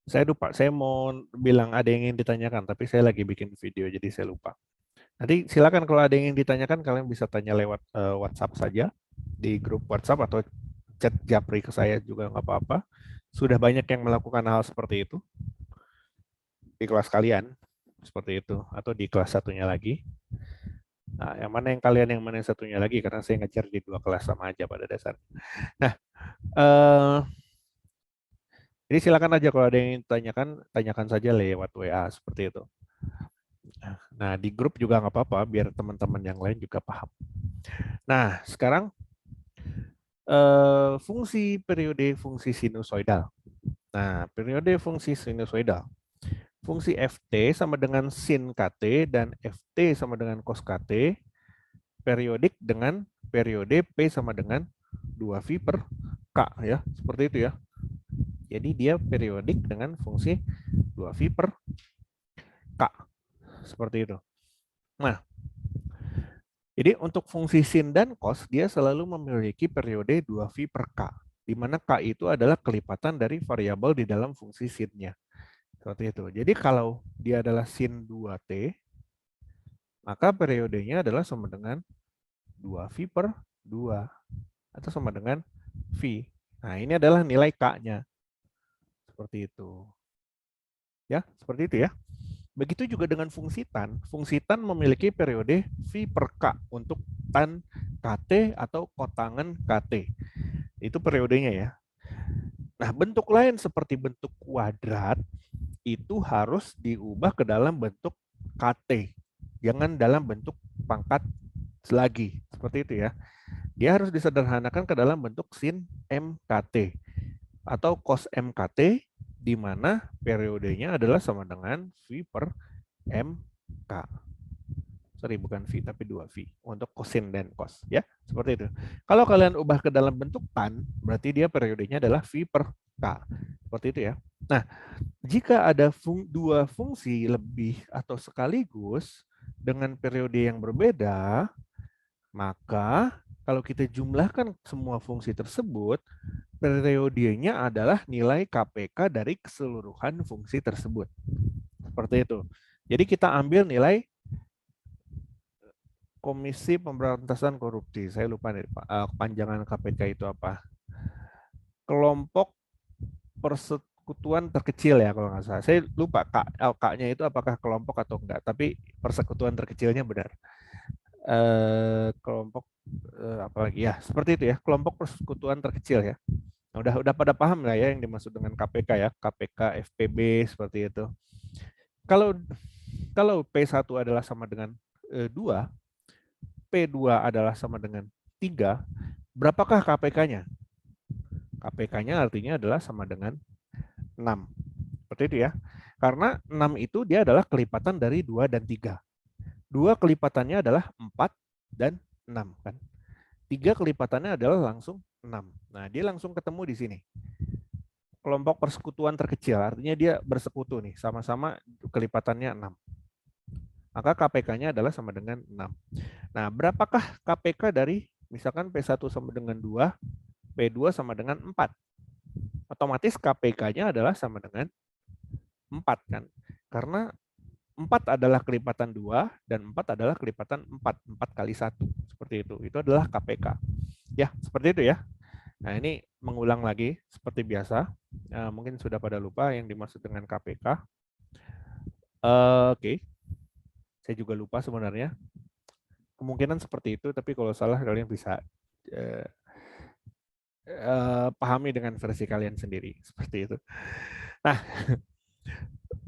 saya lupa. Saya mau bilang ada yang ingin ditanyakan, tapi saya lagi bikin video, jadi saya lupa. Nanti silakan kalau ada yang ingin ditanyakan, kalian bisa tanya lewat WhatsApp saja di grup WhatsApp atau chat Japri ke saya juga nggak apa-apa. Sudah banyak yang melakukan hal seperti itu di kelas kalian, seperti itu, atau di kelas satunya lagi. Nah, yang mana yang kalian, yang mana yang satunya lagi, karena saya ngajar di 2 kelas sama aja pada dasarnya. Nah, jadi silakan aja kalau ada yang ingin tanyakan, tanyakan saja lewat WA seperti itu. Nah, di grup juga nggak apa-apa, biar teman-teman yang lain juga paham. Nah, sekarang fungsi periode fungsi sinusoidal. Nah, periode fungsi sinusoidal. Fungsi ft sama dengan sin kt dan ft sama dengan cos kt, periodik dengan periode p sama dengan 2v per k ya, seperti itu ya. Jadi dia periodik dengan fungsi 2v per k. Seperti itu. Nah, jadi untuk fungsi sin dan cos dia selalu memiliki periode 2v per k, di mana k itu adalah kelipatan dari variabel di dalam fungsi sinnya. Seperti itu. Jadi kalau dia adalah sin 2t, maka periodenya adalah sama dengan 2v per 2 atau sama dengan v. Nah, ini adalah nilai k-nya. Seperti itu. Ya, seperti itu ya. Begitu juga dengan fungsi tan. Fungsi tan memiliki periode v per k untuk tan kt atau kotangan kt. Itu periodenya ya. Nah, bentuk lain seperti bentuk kuadrat itu harus diubah ke dalam bentuk kt. Jangan dalam bentuk pangkat lagi. Seperti itu ya. Dia harus disederhanakan ke dalam bentuk sin mkt atau cos mkt, di mana periodenya adalah sama dengan v per mk. Sorry, bukan v tapi 2v untuk kosin dan cos ya, seperti itu. Kalau kalian ubah ke dalam bentuk tan, berarti dia periodenya adalah v per k. Seperti itu ya. Nah, jika ada dua fungsi lebih atau sekaligus dengan periode yang berbeda, maka kalau kita jumlahkan semua fungsi tersebut, periodenya adalah nilai KPK dari keseluruhan fungsi tersebut. Seperti itu. Jadi kita ambil nilai Komisi Pemberantasan Korupsi. Saya lupa nih, kepanjangan KPK itu apa. Kelompok persekutuan terkecil ya kalau nggak salah. Saya lupa LK-nya itu apakah kelompok atau enggak, tapi persekutuan terkecilnya benar. Kelompok apalagi ya seperti itu ya, kelompok persekutuan terkecil ya. Nah, udah pada paham nggak ya yang dimaksud dengan KPK ya, KPK, FPB seperti itu. Kalau P1 adalah sama dengan 2, P2 adalah sama dengan 3, berapakah KPK-nya? KPK-nya artinya adalah sama dengan 6. Seperti itu ya. Karena 6 itu dia adalah kelipatan dari 2 dan 3. 2 kelipatannya adalah 4 dan 6 kan. 3 kelipatannya adalah langsung 6. Nah, dia langsung ketemu di sini. Kelompok persekutuan terkecil, artinya dia bersekutu nih, sama-sama kelipatannya 6. Maka KPK-nya adalah sama dengan 6. Nah, berapakah KPK dari misalkan P1 sama dengan 2, P2 sama dengan 4? Otomatis KPK-nya adalah sama dengan 4 kan. Karena 4 adalah kelipatan 2 dan 4 adalah kelipatan 4. 4 kali 1. Seperti itu. Itu adalah KPK. Ya, seperti itu ya. Nah, ini mengulang lagi seperti biasa. Mungkin sudah pada lupa yang dimaksud dengan KPK. Oke. Saya juga lupa sebenarnya. Kemungkinan seperti itu, tapi kalau salah kalian bisa pahami dengan versi kalian sendiri. Seperti itu. Nah,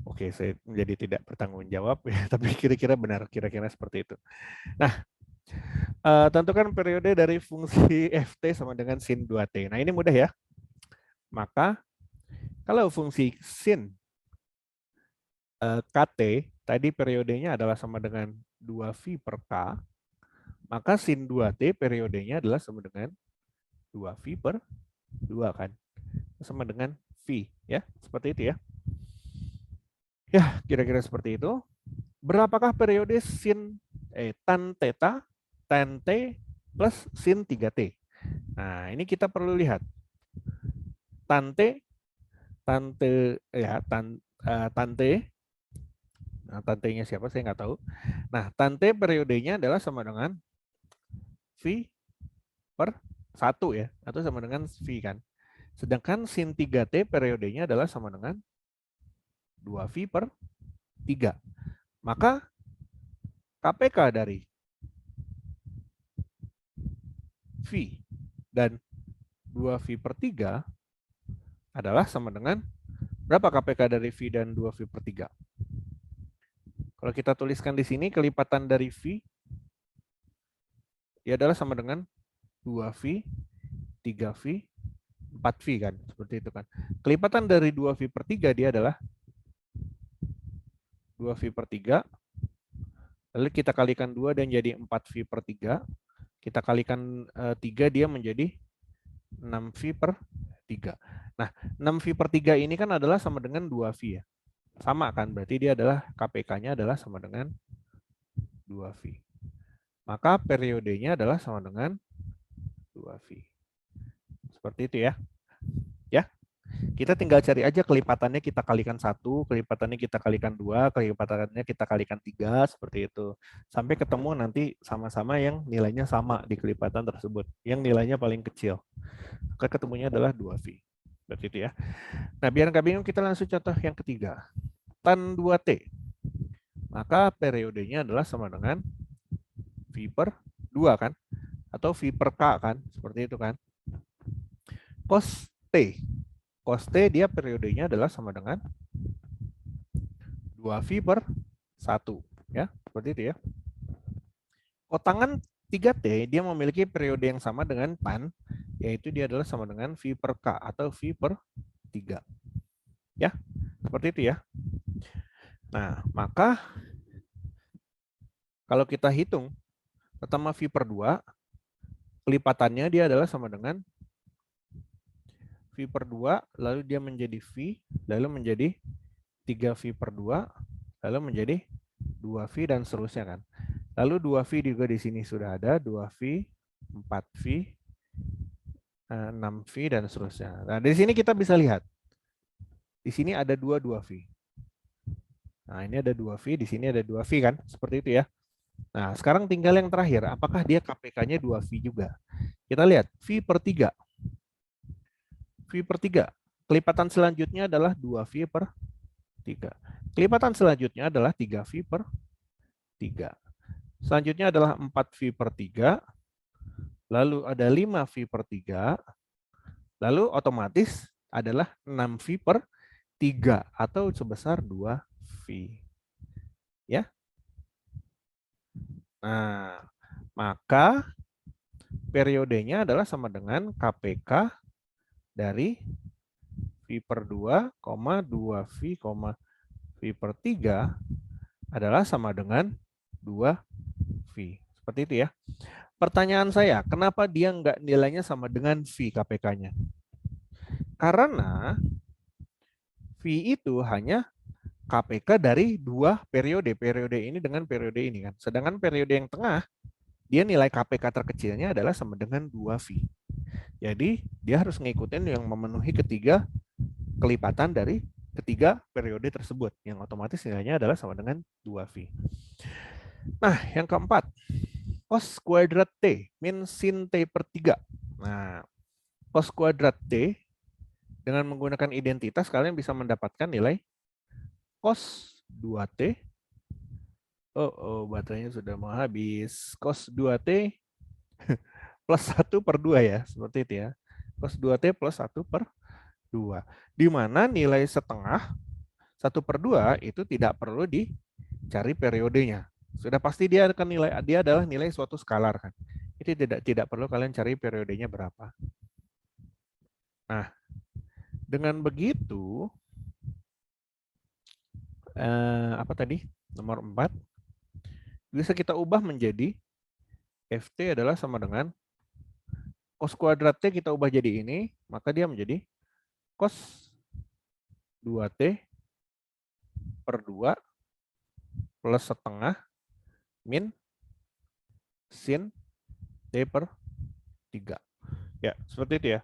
oke, saya menjadi tidak bertanggung jawab ya, tapi kira-kira benar, kira-kira seperti itu. Nah, tentukan periode dari fungsi ft sama dengan sin 2t. Nah, ini mudah ya. Maka kalau fungsi sin kt tadi periodenya adalah sama dengan 2v per k, maka sin 2t periodenya adalah sama dengan 2v per 2 kan. Sama dengan v ya, seperti itu ya. Ya, kira-kira seperti itu. Berapakah periode sin tan theta tan t plus sin 3t? Nah, ini kita perlu lihat. Tan t ya tan t. Nah, tan t-nya siapa saya nggak tahu. Nah, tan t periodenya adalah sama dengan v per 1 ya, atau sama dengan v kan. Sedangkan sin 3t periodenya adalah sama dengan 2v per 3. Maka KPK dari v dan 2v per 3 adalah sama dengan berapa KPK dari v dan 2v per 3? Kalau kita tuliskan di sini kelipatan dari v ya adalah sama dengan 2v, 3v, 4v kan, seperti itu kan. Kelipatan dari 2v per 3 dia adalah 2v per 3. Lalu kita kalikan 2 dan jadi 4v per 3. Kita kalikan 3 dia menjadi 6v per 3. Nah, 6v per 3 ini kan adalah sama dengan 2v ya. Sama kan, berarti dia adalah KPK-nya adalah sama dengan 2v. Maka periodenya adalah sama dengan 2v. Seperti itu ya. Ya. Kita tinggal cari aja kelipatannya kita kalikan 1, kelipatannya kita kalikan 2, kelipatannya kita kalikan 3, seperti itu. Sampai ketemu nanti sama-sama yang nilainya sama di kelipatan tersebut. Yang nilainya paling kecil. Maka ketemunya adalah 2v. Seperti itu ya. Nah, biar nggak bingung kita langsung contoh yang ketiga. Tan 2t. Maka periodenya adalah sama dengan v per 2 kan? Atau v per k kan? Seperti itu kan? Cos t. Cos T dia periodenya adalah sama dengan 2V per 1. Ya, seperti itu ya. Kotangan 3T dia memiliki periode yang sama dengan tan, yaitu dia adalah sama dengan V per K atau V per 3. Ya, seperti itu ya. Nah, maka kalau kita hitung, pertama V per 2, kelipatannya dia adalah sama dengan V per 2, lalu dia menjadi V, lalu menjadi 3V per 2, lalu menjadi 2V dan seterusnya kan. Lalu 2V juga di sini sudah ada, 2V, 4V, 6V dan seterusnya. Nah, di sini kita bisa lihat. Di sini ada 2V. Nah, ini ada 2V, di sini ada 2V kan, seperti itu ya. Nah, sekarang tinggal yang terakhir, apakah dia KPK-nya 2V juga? Kita lihat, V per 3. V per 3. Kelipatan selanjutnya adalah 2V per 3. Kelipatan selanjutnya adalah 3V per 3. Selanjutnya adalah 4V per 3. Lalu ada 5V per 3. Lalu otomatis adalah 6V per 3 atau sebesar 2V. Ya. Nah, maka periodenya adalah sama dengan KPK dari V per 2, 2V, V per 3 adalah sama dengan 2V. Seperti itu ya. Pertanyaan saya, kenapa dia nggak nilainya sama dengan V KPK-nya? Karena V itu hanya KPK dari dua periode. Periode ini dengan periode ini kan. Sedangkan periode yang tengah, dia nilai KPK terkecilnya adalah sama dengan 2V. Jadi dia harus ngikutin yang memenuhi ketiga kelipatan dari ketiga periode tersebut. Yang otomatis nilainya adalah sama dengan 2V. Nah, yang keempat. Cos kuadrat T min sin T per 3. Nah, cos kuadrat T dengan menggunakan identitas kalian bisa mendapatkan nilai cos 2T. Baterainya sudah mau habis. Cos 2T plus 1 per 2 ya. Seperti itu ya. Cos 2T plus 1 per 2. Di mana nilai setengah 1 per 2 itu tidak perlu dicari periodenya. Sudah pasti dia akan nilai, dia adalah nilai suatu skalar kan. Itu tidak perlu kalian cari periodenya berapa. Nah, dengan begitu, apa tadi? Nomor 4. Bisa kita ubah menjadi FT adalah sama dengan cos kuadrat T kita ubah jadi ini, maka dia menjadi cos 2T per 2 plus setengah min sin T per 3. Ya, seperti itu ya.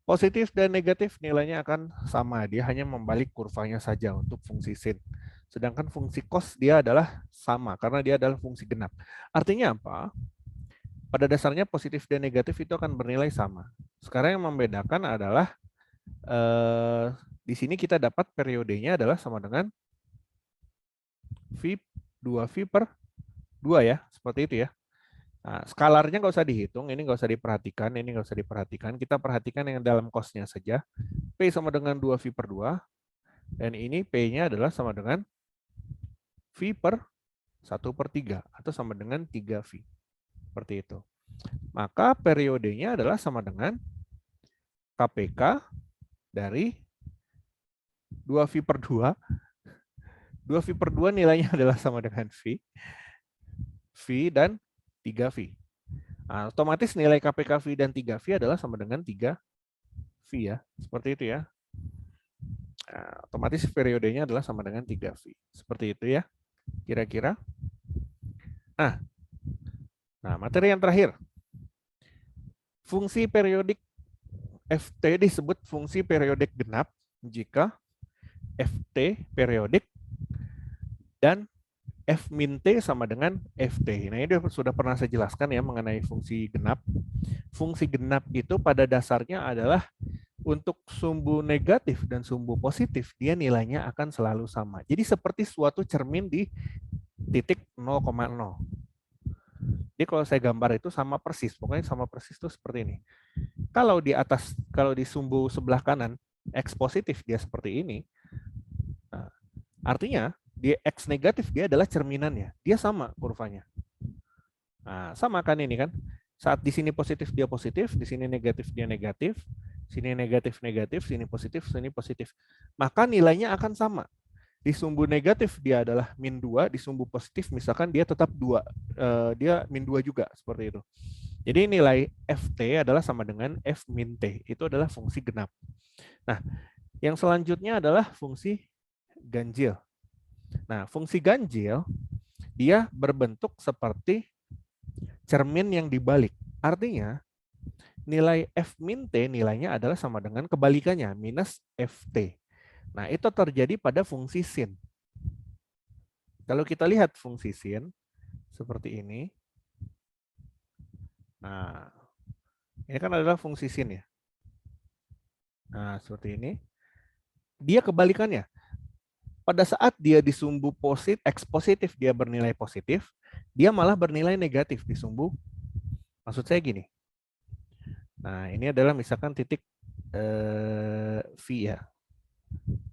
Positif dan negatif nilainya akan sama, dia hanya membalik kurvanya saja untuk fungsi sin. Sedangkan fungsi cos dia adalah sama, karena dia adalah fungsi genap. Artinya apa? Pada dasarnya positif dan negatif itu akan bernilai sama. Sekarang yang membedakan adalah di sini kita dapat periodenya adalah sama dengan V 2V per 2 ya, seperti itu ya. Nah, skalarnya nggak usah dihitung, ini nggak usah diperhatikan, ini nggak usah diperhatikan. Kita perhatikan yang dalam cosnya saja. P sama dengan 2V per 2, dan ini P-nya adalah sama dengan V per 1 per 3, atau sama dengan 3V. Seperti itu. Maka periodenya adalah sama dengan KPK dari 2V per 2. 2V per 2 nilainya adalah sama dengan V. V dan 3V. Nah, otomatis nilai KPK V dan 3V adalah sama dengan 3V ya. Seperti itu ya. Nah, otomatis periodenya adalah sama dengan 3V. Seperti itu ya. Kira-kira. Nah, materi yang terakhir. Fungsi periodik FT disebut fungsi periodik genap jika FT periodik dan F min T sama dengan FT. Nah, ini sudah pernah saya jelaskan ya mengenai fungsi genap. Fungsi genap itu pada dasarnya adalah untuk sumbu negatif dan sumbu positif, dia nilainya akan selalu sama. Jadi seperti suatu cermin di titik 0,0. Jadi kalau saya gambar itu sama persis, pokoknya sama persis itu seperti ini. Kalau di atas, kalau di sumbu sebelah kanan, X positif dia seperti ini, nah, artinya di X negatif dia adalah cerminannya, dia sama kurvanya. Nah, sama kan ini kan? Saat di sini positif dia positif, di sini negatif dia negatif, sini negatif negatif, sini positif, sini positif. Maka nilainya akan sama. Di sumbu negatif dia adalah min 2, di sumbu positif misalkan dia tetap 2, dia min 2 juga, seperti itu. Jadi nilai FT adalah sama dengan F min T, itu adalah fungsi genap. Nah, yang selanjutnya adalah fungsi ganjil. Nah, fungsi ganjil, dia berbentuk seperti cermin yang dibalik. Artinya, nilai F min T nilainya adalah sama dengan kebalikannya, minus FT. Nah, itu terjadi pada fungsi sin. Kalau kita lihat fungsi sin seperti ini. Nah, ini kan adalah fungsi sin ya. Nah, seperti ini. Dia kebalikannya. Pada saat dia di sumbu positif, X positif, dia bernilai positif, dia malah bernilai negatif di sumbu. Maksud saya gini. Nah, ini adalah misalkan titik V ya.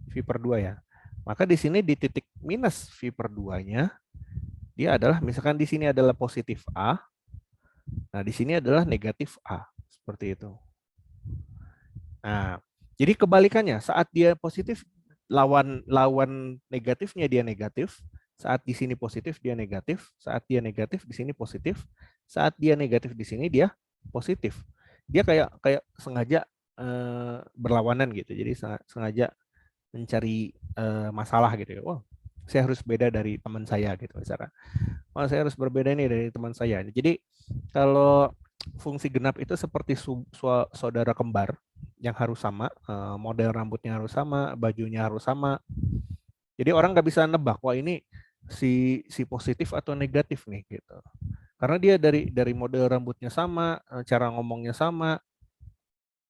V per 2 ya. Maka di sini di titik minus V per 2-nya, dia adalah, misalkan di sini adalah positif A, nah di sini adalah negatif A. Seperti itu. Nah, jadi kebalikannya, saat dia positif, lawan negatifnya dia negatif, saat di sini positif dia negatif, saat dia negatif di sini positif, saat dia negatif di sini dia positif. Dia kayak sengaja berlawanan gitu. Jadi sengaja mencari masalah gitu ya. Wah, saya harus beda dari teman saya gitu misalkan. Wah, saya harus berbeda nih dari teman saya. Jadi kalau fungsi genap itu seperti saudara kembar yang harus sama, model rambutnya harus sama, bajunya harus sama. Jadi orang nggak bisa nebak, wah ini si positif atau negatif nih gitu. Karena dia dari model rambutnya sama, cara ngomongnya sama,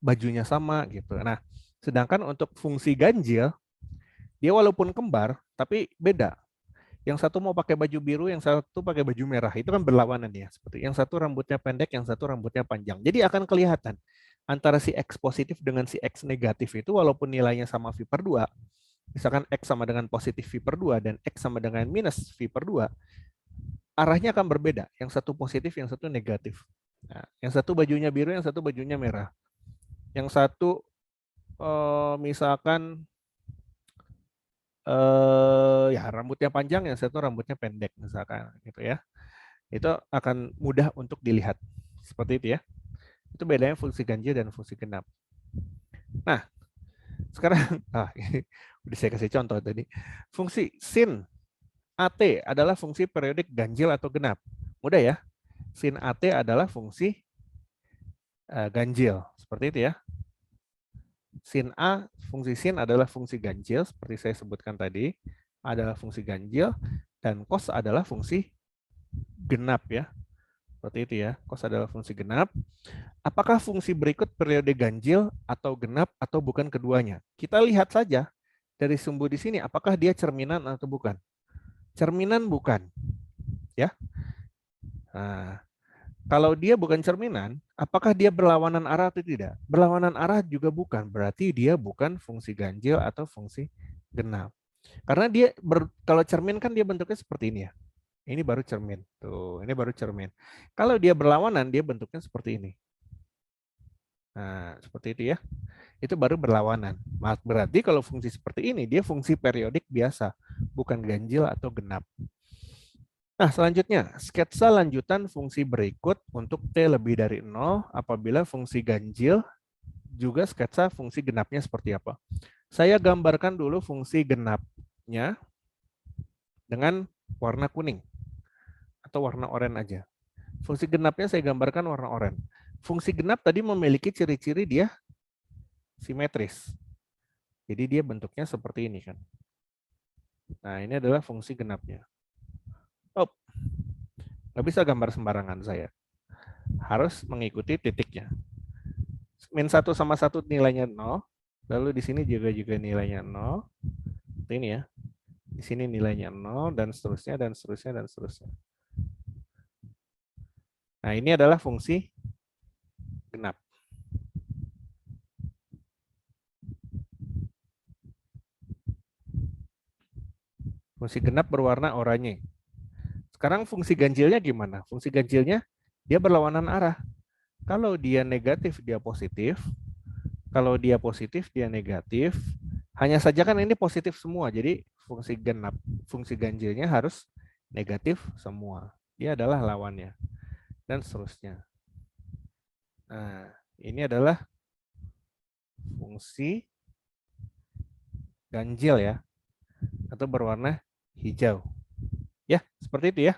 bajunya sama gitu. Nah, sedangkan untuk fungsi ganjil, dia walaupun kembar tapi beda. Yang satu mau pakai baju biru, yang satu pakai baju merah. Itu kan berlawanan ya. Seperti yang satu rambutnya pendek, yang satu rambutnya panjang. Jadi akan kelihatan antara si X positif dengan si X negatif itu walaupun nilainya sama V per 2, misalkan X sama dengan positif V per 2 dan X sama dengan minus V per 2, arahnya akan berbeda. Yang satu positif, yang satu negatif. Nah, yang satu bajunya biru, yang satu bajunya merah. Yang satu misalkan ya rambutnya panjang, yang satu rambutnya pendek misalkan gitu ya. Itu akan mudah untuk dilihat. Seperti itu ya. Itu bedanya fungsi ganjil dan fungsi genap. Nah, sekarang udah saya kasih contoh tadi. Fungsi sin AT adalah fungsi periodik ganjil atau genap. Mudah ya. Sin AT adalah fungsi ganjil. Seperti itu ya. Sin A, fungsi sin adalah fungsi ganjil seperti saya sebutkan tadi, adalah fungsi ganjil, dan cos adalah fungsi genap ya. Seperti itu ya. Cos adalah fungsi genap. Apakah fungsi berikut periode ganjil atau genap atau bukan keduanya? Kita lihat saja dari sumbu di sini apakah dia cerminan atau bukan. Cerminan bukan, ya. Nah, kalau dia bukan cerminan, apakah dia berlawanan arah atau tidak? Berlawanan arah juga bukan, berarti dia bukan fungsi ganjil atau fungsi genap. Karena dia kalau cermin kan dia bentuknya seperti ini ya. Ini baru cermin. Tuh, ini baru cermin. Kalau dia berlawanan, dia bentuknya seperti ini. Nah, seperti itu ya. Itu baru berlawanan. Berarti kalau fungsi seperti ini, dia fungsi periodik biasa, bukan ganjil atau genap. Nah, selanjutnya, sketsa lanjutan fungsi berikut untuk T lebih dari 0 apabila fungsi ganjil, juga sketsa fungsi genapnya seperti apa. Saya gambarkan dulu fungsi genapnya dengan warna kuning atau warna oranye aja. Fungsi genapnya saya gambarkan warna oranye. Fungsi genap tadi memiliki ciri-ciri dia simetris. Jadi dia bentuknya seperti ini kan. Nah, ini adalah fungsi genapnya. Oh, nggak bisa gambar sembarangan saya. Harus mengikuti titiknya. Min 1 sama 1 nilainya 0. Lalu di sini juga nilainya 0. Seperti ini ya. Di sini nilainya 0 dan seterusnya dan seterusnya dan seterusnya. Nah, ini adalah fungsi genap. Fungsi genap berwarna oranye. Sekarang fungsi ganjilnya gimana? Fungsi ganjilnya dia berlawanan arah. Kalau dia negatif, dia positif. Kalau dia positif, dia negatif. Hanya saja kan ini positif semua. Jadi fungsi genap, fungsi ganjilnya harus negatif semua. Dia adalah lawannya. Dan seterusnya. Nah, ini adalah fungsi ganjil ya. Atau berwarna hijau. Ya, seperti itu ya.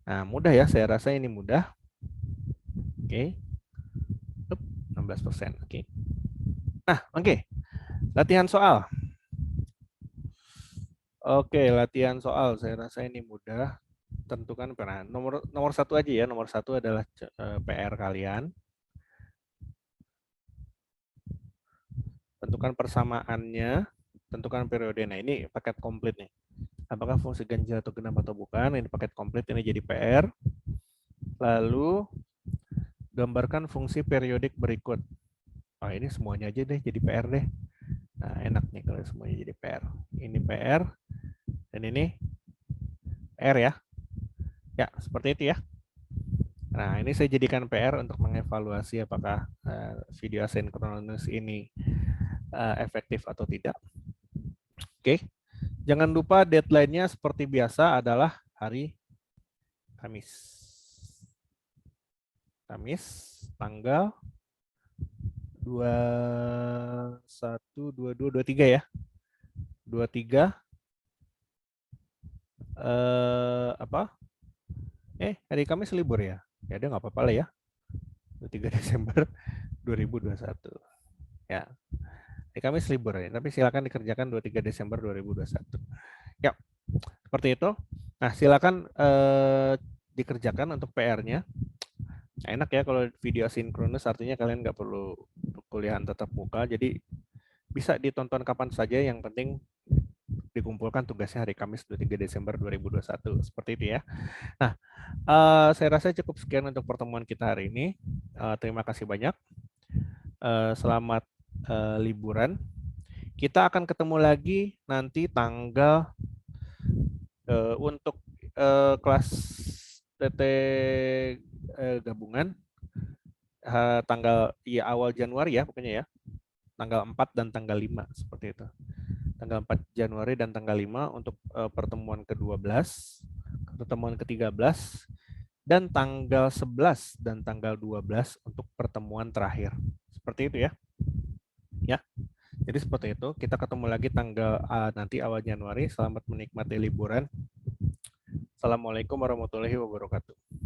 Nah, mudah ya. Saya rasa ini mudah. Oke. 16%. Oke. Nah, oke. Latihan soal. Oke, latihan soal. Saya rasa ini mudah. Tentukan pernah. Nomor satu aja ya. Nomor satu adalah PR kalian. Tentukan persamaannya tentukan periode. Nah, ini paket komplit nih. Apakah fungsi ganjil atau genap atau bukan? Ini paket komplit, ini jadi PR. Lalu gambarkan fungsi periodik berikut. Oh, ini semuanya aja deh jadi PR deh. Nah, enak nih kalau semuanya jadi PR. Ini PR dan ini PR ya. Ya, seperti itu ya. Nah, ini saya jadikan PR untuk mengevaluasi apakah video asinkronus ini efektif atau tidak. Oke. Jangan lupa deadline-nya seperti biasa adalah hari Kamis. Kamis tanggal 21, 22, 23 ya. 23 apa? Hari Kamis libur ya. Ya udah nggak apa-apa lah ya. 23 Desember 2021. Ya. Hari Kamis libur ya, tapi silakan dikerjakan 23 Desember 2021. Ya. Seperti itu. Nah, silakan dikerjakan untuk PR-nya. Nah, enak ya kalau video asinkronus, artinya kalian nggak perlu kuliahan tatap muka, jadi bisa ditonton kapan saja, yang penting dikumpulkan tugasnya hari Kamis 23 Desember 2021. Seperti itu ya. Nah, saya rasa cukup sekian untuk pertemuan kita hari ini. Terima kasih banyak. Selamat liburan. Kita akan ketemu lagi nanti tanggal untuk kelas TT gabungan tanggal awal Januari ya pokoknya ya. Tanggal 4 dan tanggal 5 seperti itu. Tanggal 4 Januari dan tanggal 5 untuk pertemuan ke-12, pertemuan ke-13, dan tanggal 11 dan tanggal 12 untuk pertemuan terakhir. Seperti itu ya. Ya. Jadi seperti itu. Kita ketemu lagi tanggal nanti awal Januari. Selamat menikmati liburan. Assalamualaikum warahmatullahi wabarakatuh.